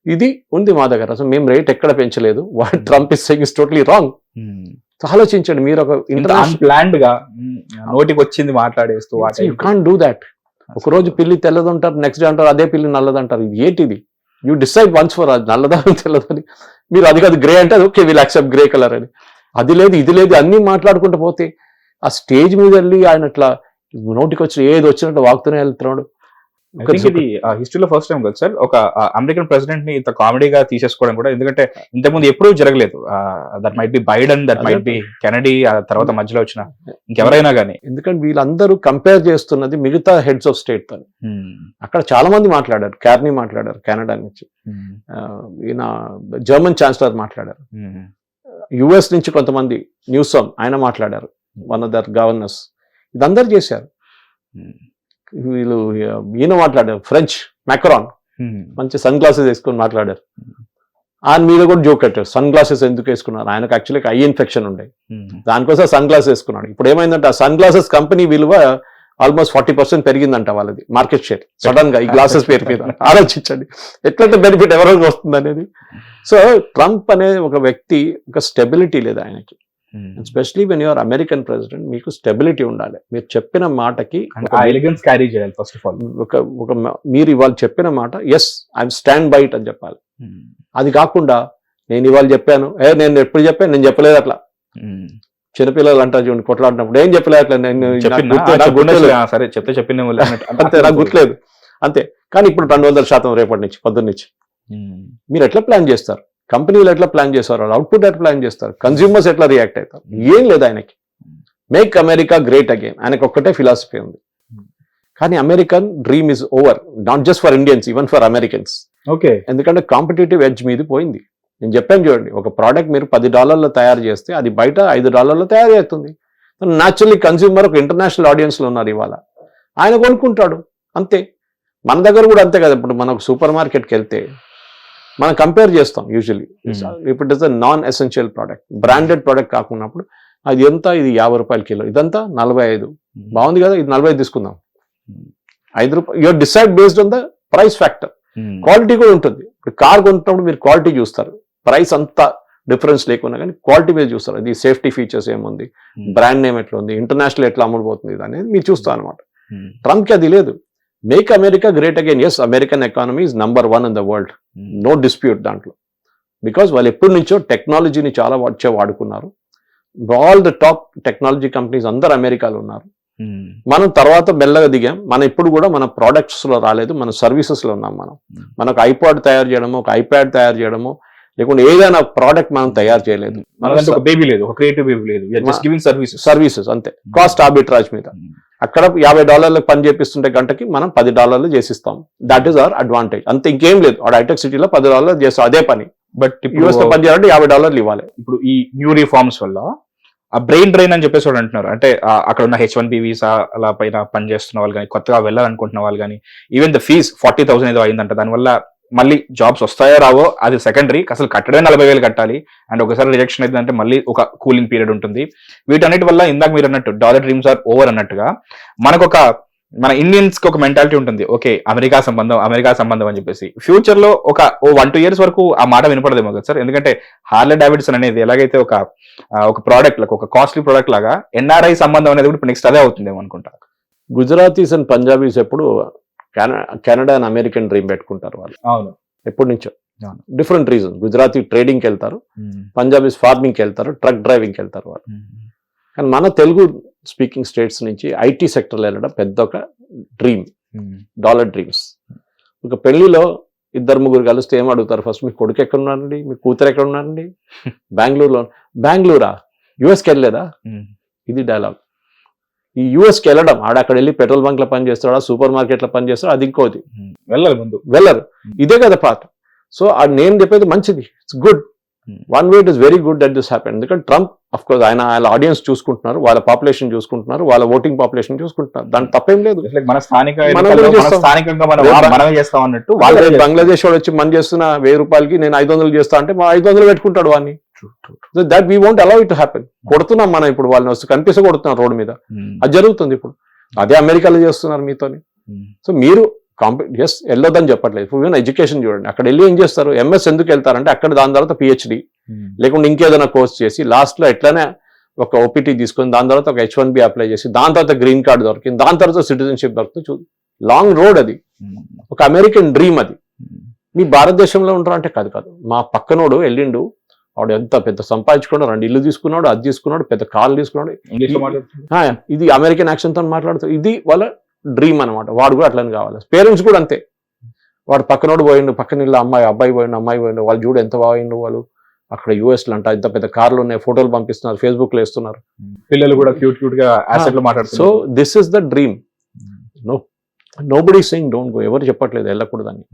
ఇది ఉంది మా దగ్గర. అసలు మేము రేట్ ఎక్కడ పెంచలేదు. What Trump is saying is totally wrong. ఆలోచించండి, మీరు ఒక ప్లాన్డ్ గా నోటికి వచ్చింది మాట్లాడేస్తూ, యూ కాంట్ డూ దాట్. ఒక రోజు పిల్లి తెల్లదంటారు, నెక్స్ట్ డే అంటారు అదే పిల్లి నల్లదంటారు. ఇది ఏంటిది? యూ డిసైడ్ వన్స్ ఫర్ అది నల్లదా తెల్లదని. మీరు అది కాదు గ్రే అంటే okay will accept grey colour అని. అది లేదు ఇది లేదు అన్ని మాట్లాడుకుంటూ పోతే ఆ స్టేజ్ మీద వెళ్ళి ఆయన అట్లా నోటికి వచ్చి ఏది వచ్చినట్టు వాగుతూనే వెళ్తున్నాడు. ఇది హిస్టరీలో ఫస్ట్ టైం కదా సార్ ఒక అమెరికన్ ప్రెసిడెంట్ ని ఇంత కామెడీగా తీసేసుకోవడం కూడా. ఎందుకంటే ఇంతకుముందు ఎప్పుడూ జరగలేదు. That might be Biden, that might be Kennedy, ఆ తర్వాత మధ్యలో వచ్చిన ఇంకెవరైనా కానీ. ఎందుకంటే వీళ్ళందరూ కంపేర్ చేస్తున్నది మిగతా హెడ్స్ ఆఫ్ స్టేట్ తో. అక్కడ చాలా మంది మాట్లాడారు, కార్నీ మాట్లాడారు కెనడా నుంచి, ఈయన జర్మన్ ఛాన్సలర్ మాట్లాడారు, యుఎస్ నుంచి కొంతమంది న్యూసమ్ ఆయన మాట్లాడారు, వన్ ఆఫ్ దర్ గవర్నర్స్. ఇదందరూ చేశారు. వీళ్ళు ఈయన మాట్లాడారు, ఫ్రెంచ్ మ్యాక్రాన్ మంచి సన్ గ్లాసెస్ వేసుకొని మాట్లాడారు. ఆయన మీద కూడా జోక్ కట్టారు, సన్ గ్లాసెస్ ఎందుకు వేసుకున్నారు, ఆయనకు యాక్చువల్గా ఐ ఇన్ఫెక్షన్ ఉండే, దానికోసం సన్ గ్లాసెస్ వేసుకున్నాడు. ఇప్పుడు ఏమైందంటే ఆ సన్ గ్లాసెస్ కంపెనీ విలువ ఆల్మోస్ట్ 40% పెరిగిందంట వాళ్ళది మార్కెట్ షేర్ సడన్ గా ఈ గ్లాసెస్ పేరు మీద. ఆలోచించండి ఎట్లంటే బెనిఫిట్ ఎవరికి వస్తుంది అనేది. సో ట్రంప్ అనే ఒక వ్యక్తి ఒక స్టెబిలిటీ లేదు ఆయనకి, especially when you're American president మీకు స్టెబిలిటీ ఉండాలి. మీరు చెప్పిన మాటకి ఎలిగెన్స్ క్యారీ చేయాలి ఫస్ట్ ఆఫ్ ఆల్. ఒక మీరు ఇవాళ చెప్పిన మాట yes I'm stand by it అని చెప్పాలి. అది కాకుండా నేను ఇవాళ చెప్పాను, నేను ఎప్పుడు చెప్పాను, నేను చెప్పలేదు అట్లా. చిన్నపిల్లలు అంటారు చూడండి కొట్లాడినప్పుడు, ఏం చెప్పలేదు అట్లా, నేను సరే చెప్తే చెప్పిందే అంతే, నాకు గుర్తులేదు అంతే. కానీ ఇప్పుడు 200% రేపటి నుంచి పొద్దున్న నుంచి మీరు ఎట్లా ప్లాన్ చేస్తారు, కంపెనీలు ఎట్లా ప్లాన్ చేస్తారు, అవుట్పుట్ ఎట్లా ప్లాన్ చేస్తారు, కన్స్యూమర్స్ ఎట్లా రియాక్ట్ అవుతారు, ఏం లేదు ఆయనకి. మేక్ అమెరికా గ్రేట్ అగైన్ ఆయనకు ఒక్కటే ఫిలాసఫీ ఉంది. కానీ American dream is over, not just for Indians, even for Americans. Okay, ఎందుకంటే కాంపిటేటివ్ ఎడ్జ్ మీది పోయింది. నేను చెప్పాను చూడండి, ఒక ప్రోడక్ట్ మీరు $10 తయారు చేస్తే అది బయట $5 తయారు అవుతుంది. న్యాచురల్లీ కన్స్యూమర్ ఒక ఇంటర్నేషనల్ ఆడియన్స్లో ఉన్నారు ఇవాళ, ఆయన కొనుక్కుంటాడు అంతే. మన దగ్గర కూడా అంతే కదా. ఇప్పుడు మనం సూపర్ మార్కెట్కి వెళ్తే మనం కంపేర్ చేస్తాం యూజువల్లీ. ఇప్పుడు it's a non essential product, branded product కాకున్నప్పుడు అది ఎంత, ఇది ₹50 కిలో, ఇదంతా 45, బాగుంది కదా ఇది 45 తీసుకుందాం, ₹5. You're decide based on the price factor. Quality కూడా ఉంటుంది. ఇప్పుడు కార్ కొంటున్నప్పుడు మీరు క్వాలిటీ చూస్తారు, ప్రైస్ అంతా డిఫరెన్స్ లేకున్నా కానీ క్వాలిటీ మీద చూస్తారు. అది సేఫ్టీ ఫీచర్స్ ఏముంది, బ్రాండ్ నేమ్ ఎట్లా ఉంది, ఇంటర్నేషనల్ ఎట్లా అమ్ముడుపోతుంది అనేది మీరు చూస్తారు అనమాట. ట్రంప్కి అది లేదు. Make America great again. Yes, American economy is number 1 in the world, no dispute దాంట్లో. బికాజ్ వాళ్ళు ఎప్పటి నుంచో టెక్నాలజీని చాలా వాడుకున్నారు. All the top technology companies అందరు అమెరికాలో ఉన్నారు. మనం తర్వాత మెల్లగా దిగాం. మనం ఇప్పుడు కూడా మన ప్రోడక్ట్స్ లో రాలేదు, మన సర్వీసెస్ లో ఉన్నాం. మనకు ఐపాడ్ తయారు చేయడము, ఒక ఐప్యాడ్ తయారు చేయడము, లేకుంటే ఏదైనా ప్రోడక్ట్ మనం తయారు చేయలేదు. సర్వీసెస్ అంతే, కాస్ట్ ఆర్బిట్రాజ్ మీద. అక్కడ $50 పని చేపిస్తుంటే గంటకి మనం $10 చేసిస్తాం. దట్ ఈస్ అవర్ అడ్వాంటేజ్, అంతే, ఇంకేం లేదు. వాడు హైటెక్ సిటీలో $10 చేస్తాం అదే పని. బట్ యూఎస్ లో పని చేయాలంటే $50 ఇవ్వాలి. ఇప్పుడు ఈ న్యూ రిఫార్మ్స్ వల్ల ఆ బ్రెయిన్ డ్రైన్ అని చెప్పేసి కూడా అంటున్నారు. అంటే అక్కడ ఉన్న H1B వీసా అలా పైన పనిచేస్తున్న వాళ్ళు కానీ, కొత్తగా వెళ్ళాలనుకుంటున్న వాళ్ళు కానీ, ఈవెన్ ద ఫీజ్ 40,000 ఏదో అయిందంట. దానివల్ల మళ్ళీ జాబ్స్ వస్తాయో రావో అది సెకండరీ, అసలు కట్టడే 40,000 కట్టాలి. అండ్ ఒకసారి రిజెక్షన్ అయిందంటే మళ్ళీ ఒక కూలింగ్ పీరియడ్ ఉంటుంది. వీటన్నిటి వల్ల ఇందాక మీరు అన్నట్టు డాలర్ డ్రీమ్స్ ఆర్ ఓవర్ అన్నట్టుగా మన ఇండియన్స్ కి ఒక మెంటాలిటీ ఉంటుంది, ఓకే అమెరికా సంబంధం అని చెప్పేసి. ఫ్యూచర్ లో ఒక 1-2 years వరకు ఆ మాట వినపడదేమో కదా సార్. ఎందుకంటే హార్లే డేవిడ్సన్ అనేది ఎలాగైతే ఒక ప్రోడక్ట్ లాగా, ఒక కాస్ట్లీ ప్రోడక్ట్ లాగా, NRI సంబంధం అనేది కూడా నెక్స్ట్ అదే అవుతుందేమో అనుకుంటా. గుజరాతీస్ అండ్ పంజాబీస్ ఎప్పుడు కెనడా అండ్ అమెరికన్ డ్రీమ్ పెట్టుకుంటారు వాళ్ళు. అవును, ఎప్పటి నుంచో డిఫరెంట్ రీజన్. గుజరాతీ ట్రేడింగ్కి వెళ్తారు, పంజాబీస్ ఫార్మింగ్కి వెళ్తారు, ట్రక్ డ్రైవింగ్కి వెళ్తారు వాళ్ళు. కానీ మన తెలుగు స్పీకింగ్ స్టేట్స్ నుంచి ఐటీ సెక్టర్లో వెళ్ళడం పెద్ద ఒక డ్రీమ్, డాలర్ డ్రీమ్స్. ఒక పెళ్లిలో 2-3 కలిస్తే ఏం అడుగుతారు ఫస్ట్, మీ కొడుకు ఎక్కడ ఉన్నారండి, మీ కూతురు ఎక్కడ ఉన్నారండి, బెంగళూరా, యుఎస్కి వెళ్ళలేదా, ఇది డైలాగ్. ఈ యుఎస్కి వెళ్ళడం, అక్కడ వెళ్ళి పెట్రోల్ బంక్ లో పని చేస్తాడా, సూపర్ మార్కెట్ లో పని చేస్తాడు, అది ఇంకోది, వెళ్ళరు. ఇదే కదా పార్ట్. సో నేను చెప్పేది మంచిది, it's good. One way it is very good that this happen. ఎందుకంటే ట్రంప్ అఫ్ కోర్స్ ఆయన ఆడియన్స్ చూసుకుంటున్నారు, వాళ్ళ పాపులేషన్ చూసుకుంటున్నారు, వాళ్ళ ఓటింగ్ పాపులేషన్ చూసుకుంటున్నారు, దాని తప్పేం లేదు. బంగ్లాదేశ్ వాడు వచ్చి మన చేస్తున్న $1000 నేను 500 చేస్తా అంటే 500 పెట్టుకుంటాడు వాడిని. That we won't allow it to happen. కొడుతున్నాం మనం ఇప్పుడు, వాళ్ళని వస్తే కనిపిస్తే కొడుతున్నాం రోడ్డు మీద, అది జరుగుతుంది ఇప్పుడు. అదే అమెరికాలో చేస్తున్నారు మీతోని. సో మీరు ఎస్ వెళ్ళొద్దని చెప్పట్లేదు. ఇప్పుడు ఎడ్యుకేషన్ చూడండి, అక్కడ వెళ్ళి ఏం చేస్తారు, ఎంఎస్ ఎందుకు వెళ్తారంటే అక్కడ దాని తర్వాత PhD లేకుంటే ఇంకేదైనా కోర్స్ చేసి లాస్ట్ లో ఎట్లానే ఒక OPT తీసుకొని దాని తర్వాత ఒక H1B అప్లై చేసి దాని తర్వాత గ్రీన్ కార్డ్ దొరికింది, దాని తర్వాత సిటిజన్షిప్ దొరుకుతుంది. లాంగ్ రోడ్ అది, ఒక అమెరికన్ డ్రీమ్ అది. మీ భారతదేశంలో ఉంటారు అంటే కాదు. మా పక్కనోడు వెళ్ళిండు, వాడు ఎంత పెద్ద సంపాదించుకున్నాడు, 2 ఇల్లు తీసుకున్నాడు, అది తీసుకున్నాడు, పెద్ద కార్లు తీసుకున్నాడు, ఇది అమెరికన్ యాక్షన్ తో మాట్లాడుతూ, ఇది వాళ్ళ డ్రీమ్ అనమాట. వాడు కూడా అట్లని కావాలి. పేరెంట్స్ కూడా అంతే. వాడు పక్కనోడు పోయిండు, పక్కన ఇల్లు అబ్బాయి పోయిండు, వాళ్ళు చూడు ఎంత బాగుండు, వాళ్ళు అక్కడ యూఎస్లో అంట ఇంత పెద్ద కార్లు ఉన్నాయి, ఫోటోలు పంపిస్తున్నారు, ఫేస్బుక్ లో వేస్తున్నారు, పిల్లలు కూడా క్యూట్ గా యాసెట్ లో మాట్లాడుతున్నారు. So this is the dream. Nobody saying don't go, ఎవరు చెప్పట్లేదు వెళ్ళకూడదని.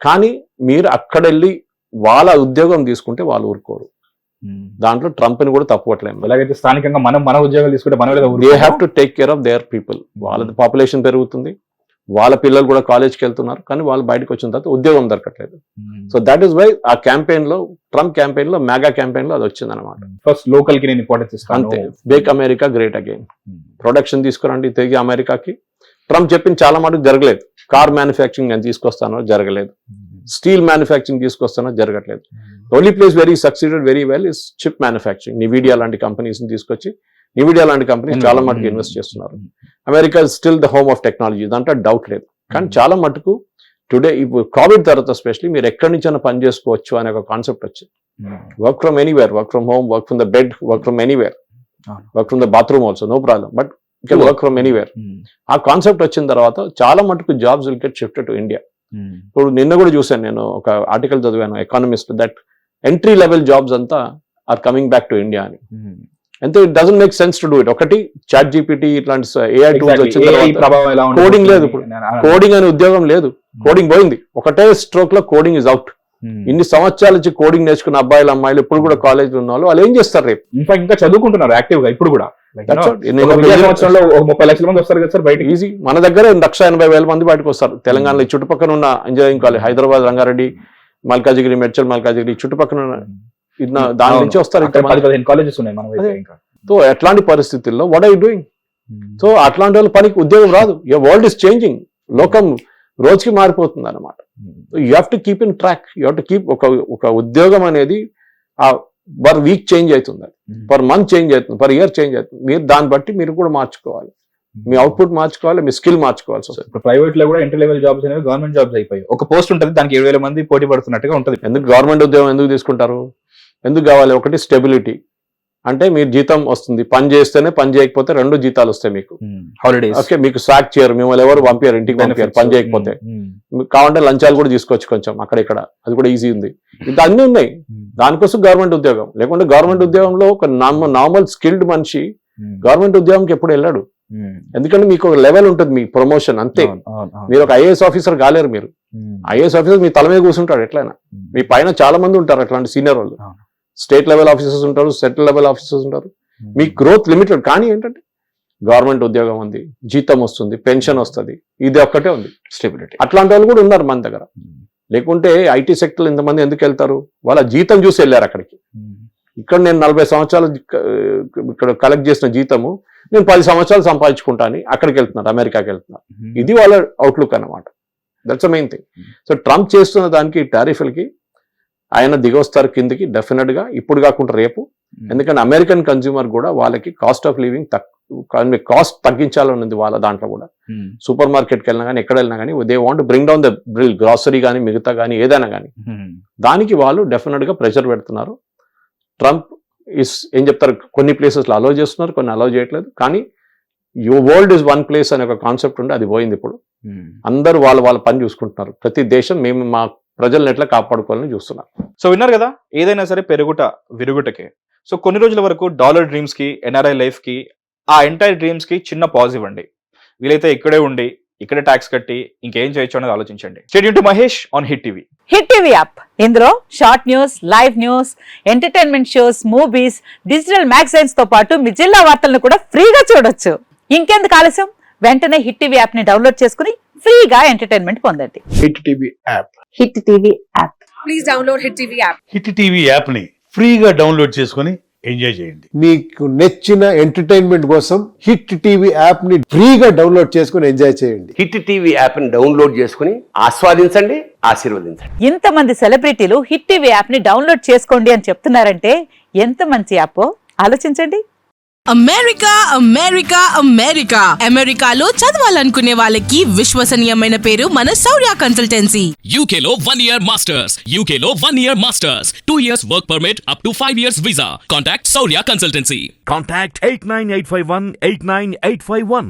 కానీ మీరు అక్కడ వెళ్ళి వాళ్ళ ఉద్యోగం తీసుకుంటే వాళ్ళు ఊరుకోరు. దాంట్లో ట్రంప్ ని కూడా తప్పుపట్టలేము. ఎలాగైతే స్థానికంగా మన ఉద్యోగాలు తీసుకుంటే they have to take care of their people. వాళ్ళ పాపులేషన్ పెరుగుతుంది, వాళ్ళ పిల్లలు కూడా కాలేజ్కి వెళ్తున్నారు, కానీ వాళ్ళు బయటకు వచ్చిన తర్వాత ఉద్యోగం దొరకట్లేదు. సో దట్ ఈస్ వై ఆ క్యాంపెయిన్ లో, ట్రంప్ క్యాంపెయిన్ లో, మెగా క్యాంపెయిన్ లో అది వచ్చింది అనమాట. ఫస్ట్ లోకల్ కి నేను ఇంపార్టెన్స్ ఇస్తాను, అంతే. Make America great again, production తీసుకురండి తిరిగి అమెరికాకి. ట్రంప్ చెప్పింది చాలా మటుకు జరగలేదు. కార్ మ్యానుఫ్యాక్చరింగ్ నేను తీసుకొస్తానో జరగలేదు, స్టీల్ మ్యానుఫ్యాక్చరింగ్ తీసుకొస్తానో జరగట్లేదు. Only place very succeeded very well is chip manufacturing. నివిడియా లాంటి కంపెనీస్ తీసుకొచ్చి, నివిడియా లాంటి కంపెనీస్ చాలా మటుకు ఇన్వెస్ట్ చేస్తున్నారు. America is still the home of technology, దాంట్లో డౌట్ లేదు. కానీ చాలా మటుకు టుడే ఇప్పుడు కోవిడ్ తర్వాత స్పెషల్లీ మీరు ఎక్కడి నుంచైనా పని చేసుకోవచ్చు అనే ఒక కాన్సెప్ట్ వచ్చింది. Work from anywhere, work from home, work from the bed, work from anywhere, work from the bathroom also, no problem, but work from anywhere. ఆ కాన్సెప్ట్ వచ్చిన తర్వాత చాలా మటుకు jobs will get shifted to India. ఇప్పుడు నిన్న కూడా చూశాను నేను ఒక ఆర్టికల్ చదివాను Economist, that entry level jobs అంతా are coming back to India అని. అంటే it doesn't make sense to do it. ఒకటి చాట్ జీపీటీ ఇట్లాంటి ఏఐ టూల్స్ వచ్చిన తర్వాత కోడింగ్ లేదు, ఇప్పుడు కోడింగ్ అనే ఉద్యోగం లేదు, కోడింగ్ పోయింది. ఒకటే స్ట్రోక్ లో కోడింగ్ ఇస్ అవుట్. ఇన్ని సంవత్సరాల నుంచి కోడింగ్ నేర్చుకున్న అబ్బాయిలు అమ్మాయిలు ఇప్పుడు కూడా కాలేజ్ లో ఉన్న వాళ్ళు ఏం చేస్తారు రేపు? ఇంకా చదువుకుంటున్నారు యాక్టివ్ గా ఇప్పుడు కూడా. 30 లక్షల మంది వస్తారు కదా సార్ బయట, ఈజీ. మన దగ్గర 1,80,000 మంది బయటకు వస్తారు. తెలంగాణలో చుట్టుపక్కల ఉన్న ఇంజనీరింగ్ కాలేజ్, హైదరాబాద్, రంగారెడ్డి, మల్కాజిగిరి, మెడ్చల్ మల్కాజిగిరి చుట్టుపక్కల దాని నుంచి వస్తారు. కాలేజెస్ ఉన్నాయి మన వైపు ఇంకా. సో అట్లాంటి పరిస్థితుల్లో what are you doing? So అట్లాంటి వాళ్ళ పనికి ఉద్యోగం రాదు. యువర్ వరల్డ్ ఇస్ చేంజింగ్, లోకం రోజుకి మారిపోతుంది అనమాట. You have to keep in track, you have to keep. ఒక ఉద్యోగం అనేది పర్ వీక్ చేంజ్ అవుతుంది, పర్ మంత్ చేంజ్ అవుతుంది, పర్ ఇయర్ చేంజ్ అవుతుంది. మీరు దాన్ని బట్టి మీరు కూడా మార్చుకోవాలి, మీ అవుట్పుట్ మార్చుకోవాలి, మీ స్కిల్ మార్చుకోవాలి. ఇప్పుడు ప్రైవేట్ లో కూడా ఎంట్రీ లెవెల్ జాబ్స్ అనేవి గవర్నమెంట్ జాబ్స్ అయిపోయాయి. ఒక పోస్ట్ ఉంటుంది, దానికి 7,000 మంది పోటీ పడుతున్నట్టుగా ఉంటుంది. ఎందుకు గవర్నమెంట్ ఉద్యోగం ఎందుకు తీసుకుంటారు? ఎందుకు కావాలి? ఒకటి స్టెబిలిటీ, అంటే మీరు జీతం వస్తుంది, పని చేస్తేనే, పని చేయకపోతే 2 జీతాలు వస్తాయి మీకు. హాలిడేస్, ఓకే, మీకు సాక్ చేయరు, మిమ్మల్ని ఎవరు పంపారు, ఇంటికి పంపారు పని చేయకపోతే. కావాలంటే లంచాలు కూడా తీసుకోవచ్చు కొంచెం అక్కడ ఇక్కడ, అది కూడా ఈజీ ఉంది. ఇది అన్ని ఉన్నాయి, దానికోసం గవర్నమెంట్ ఉద్యోగం. లేకుంటే గవర్నమెంట్ ఉద్యోగంలో ఒక నార్మల్ స్కిల్డ్ మనిషి గవర్నమెంట్ ఉద్యోగంకి ఎప్పుడు వెళ్ళాడు. ఎందుకంటే మీకు ఒక లెవెల్ ఉంటుంది, మీ ప్రమోషన్ అంతే. మీరు ఒక ఐఏఎస్ ఆఫీసర్ కాలేరు. మీరు ఐఏఎస్ ఆఫీసర్ మీ తల మీద కూర్చుంటాడు ఎట్లయినా. మీ పైన చాలా మంది ఉంటారు అట్లాంటి సీనియర్ వాళ్ళు. స్టేట్ లెవెల్ ఆఫీసర్స్ ఉంటారు, సెంట్రల్ లెవెల్ ఆఫీసర్స్ ఉంటారు. మీ గ్రోత్ లిమిటెడ్. కానీ ఏంటంటే గవర్నమెంట్ ఉద్యోగం ఉంది, జీతం వస్తుంది, పెన్షన్ వస్తుంది, ఇది ఒక్కటే ఉంది స్టెబిలిటీ. అట్లాంటి వాళ్ళు కూడా ఉన్నారు మన దగ్గర. లేకుంటే ఐటీ సెక్టర్ ఇంతమంది ఎందుకు వెళ్తారు? వాళ్ళ జీతం చూసి వెళ్ళారు అక్కడికి. ఇక్కడ నేను 40 సంవత్సరాలు ఇక్కడ కలెక్ట్ చేసిన జీతము నేను 10 సంవత్సరాలు సంపాదించుకుంటాను, అక్కడికి వెళ్తున్నారు, అమెరికాకి వెళ్తున్నారు. ఇది వాళ్ళ అవుట్లుక్ అన్నమాట. That's the main thing. So Trump చేస్తున్న దానికి టారిఫ్లకి ఆయన దిగొస్తారు కిందికి డెఫినెట్ గా, ఇప్పుడు కాకుండా రేపు. ఎందుకంటే అమెరికన్ కన్స్యూమర్ కూడా వాళ్ళకి కాస్ట్ ఆఫ్ లివింగ్ కాస్ట్ తగ్గించాలన్నది వాళ్ళ దాంట్లో కూడా. సూపర్ మార్కెట్కి వెళ్ళినా కానీ ఎక్కడ వెళ్ళినా కానీ they want bring down the bill, grocery కానీ మిగతా కానీ ఏదైనా కానీ. దానికి వాళ్ళు డెఫినెట్ గా ప్రెషర్ పెడుతున్నారు. ట్రంప్ ఏం చెప్తారు, కొన్ని ప్లేసెస్లో అలౌ చేస్తున్నారు, కొన్ని అలౌ చేయట్లేదు. కానీ your world is one place అనే ఒక కాన్సెప్ట్ ఉంటే అది పోయింది ఇప్పుడు. అందరూ వాళ్ళ పని చూసుకుంటున్నారు. ప్రతి దేశం మేము మా ప్రజలను ఎట్లా కాపాడుకోవాలని చూస్తున్నారు. సో విన్నారు కదా, ఏదైనా సరే పెరుగుట విరుగుటకే. సో కొన్ని రోజుల వరకు డాలర్ డ్రీమ్స్ కి, ఎన్ఆర్ఐ లైఫ్ కి, ఆ ఎంటైర్ డ్రీమ్స్ కి చిన్న పాజ్ ఇవ్వండి. వీలైతే ఇక్కడే ఉండి ఇక్కడే ట్యాక్స్ కట్టి ఇంకేం చేయొచ్చు అనేది ఆలోచించండి. Stay tune to Mahesh on Hit TV. Hit TV app, ఇందులో short news, live news, entertainment shows, movies, digital magazines తో పాటు మీ జిల్లా వార్తలను కూడా ఫ్రీగా చూడొచ్చు. ఇంకెందుకు ఆలస్యం, వెంటనే హిట్ టీవీ యాప్ ని డౌన్లోడ్ చేసుకుని ఫ్రీగా ఎంటర్టైన్మెంట్ పొందండి. Hit TV app, hit TV app, please download hit TV app. Hit TV app ని ఫ్రీగా డౌన్లోడ్ చేసుకుని ఎంజాయ్ చేయండి. మీకు నచ్చిన ఎంటర్టైన్మెంట్ కోసం హిట్ టీవీ యాప్ ని ఫ్రీగా డౌన్లోడ్ చేసుకుని ఎంజాయ్ చేయండి. హిట్ టీవీ యాప్ ని డౌన్లోడ్ చేసుకుని ఆస్వాదించండి, ఆశీర్వదించండి. ఇంతమంది సెలబ్రిటీలు హిట్ టీవీ యాప్ ని డౌన్లోడ్ చేసుకోండి అని చెప్తున్నారంటే ఎంత మంచి యాప్ ఆలోచించండి. అమెరికా అమెరికా అమెరికా అమెరికాలో చదవాలనుకునే వాళ్ళకి విశ్వసనీయమైన పేరు మన శౌర్య కన్సల్టెన్సీ. UK లో 1 year masters, UK లో 1 year masters, 2 years work permit up to 5 years visa. Contact Saurya Consultancy. Contact 89851 89851.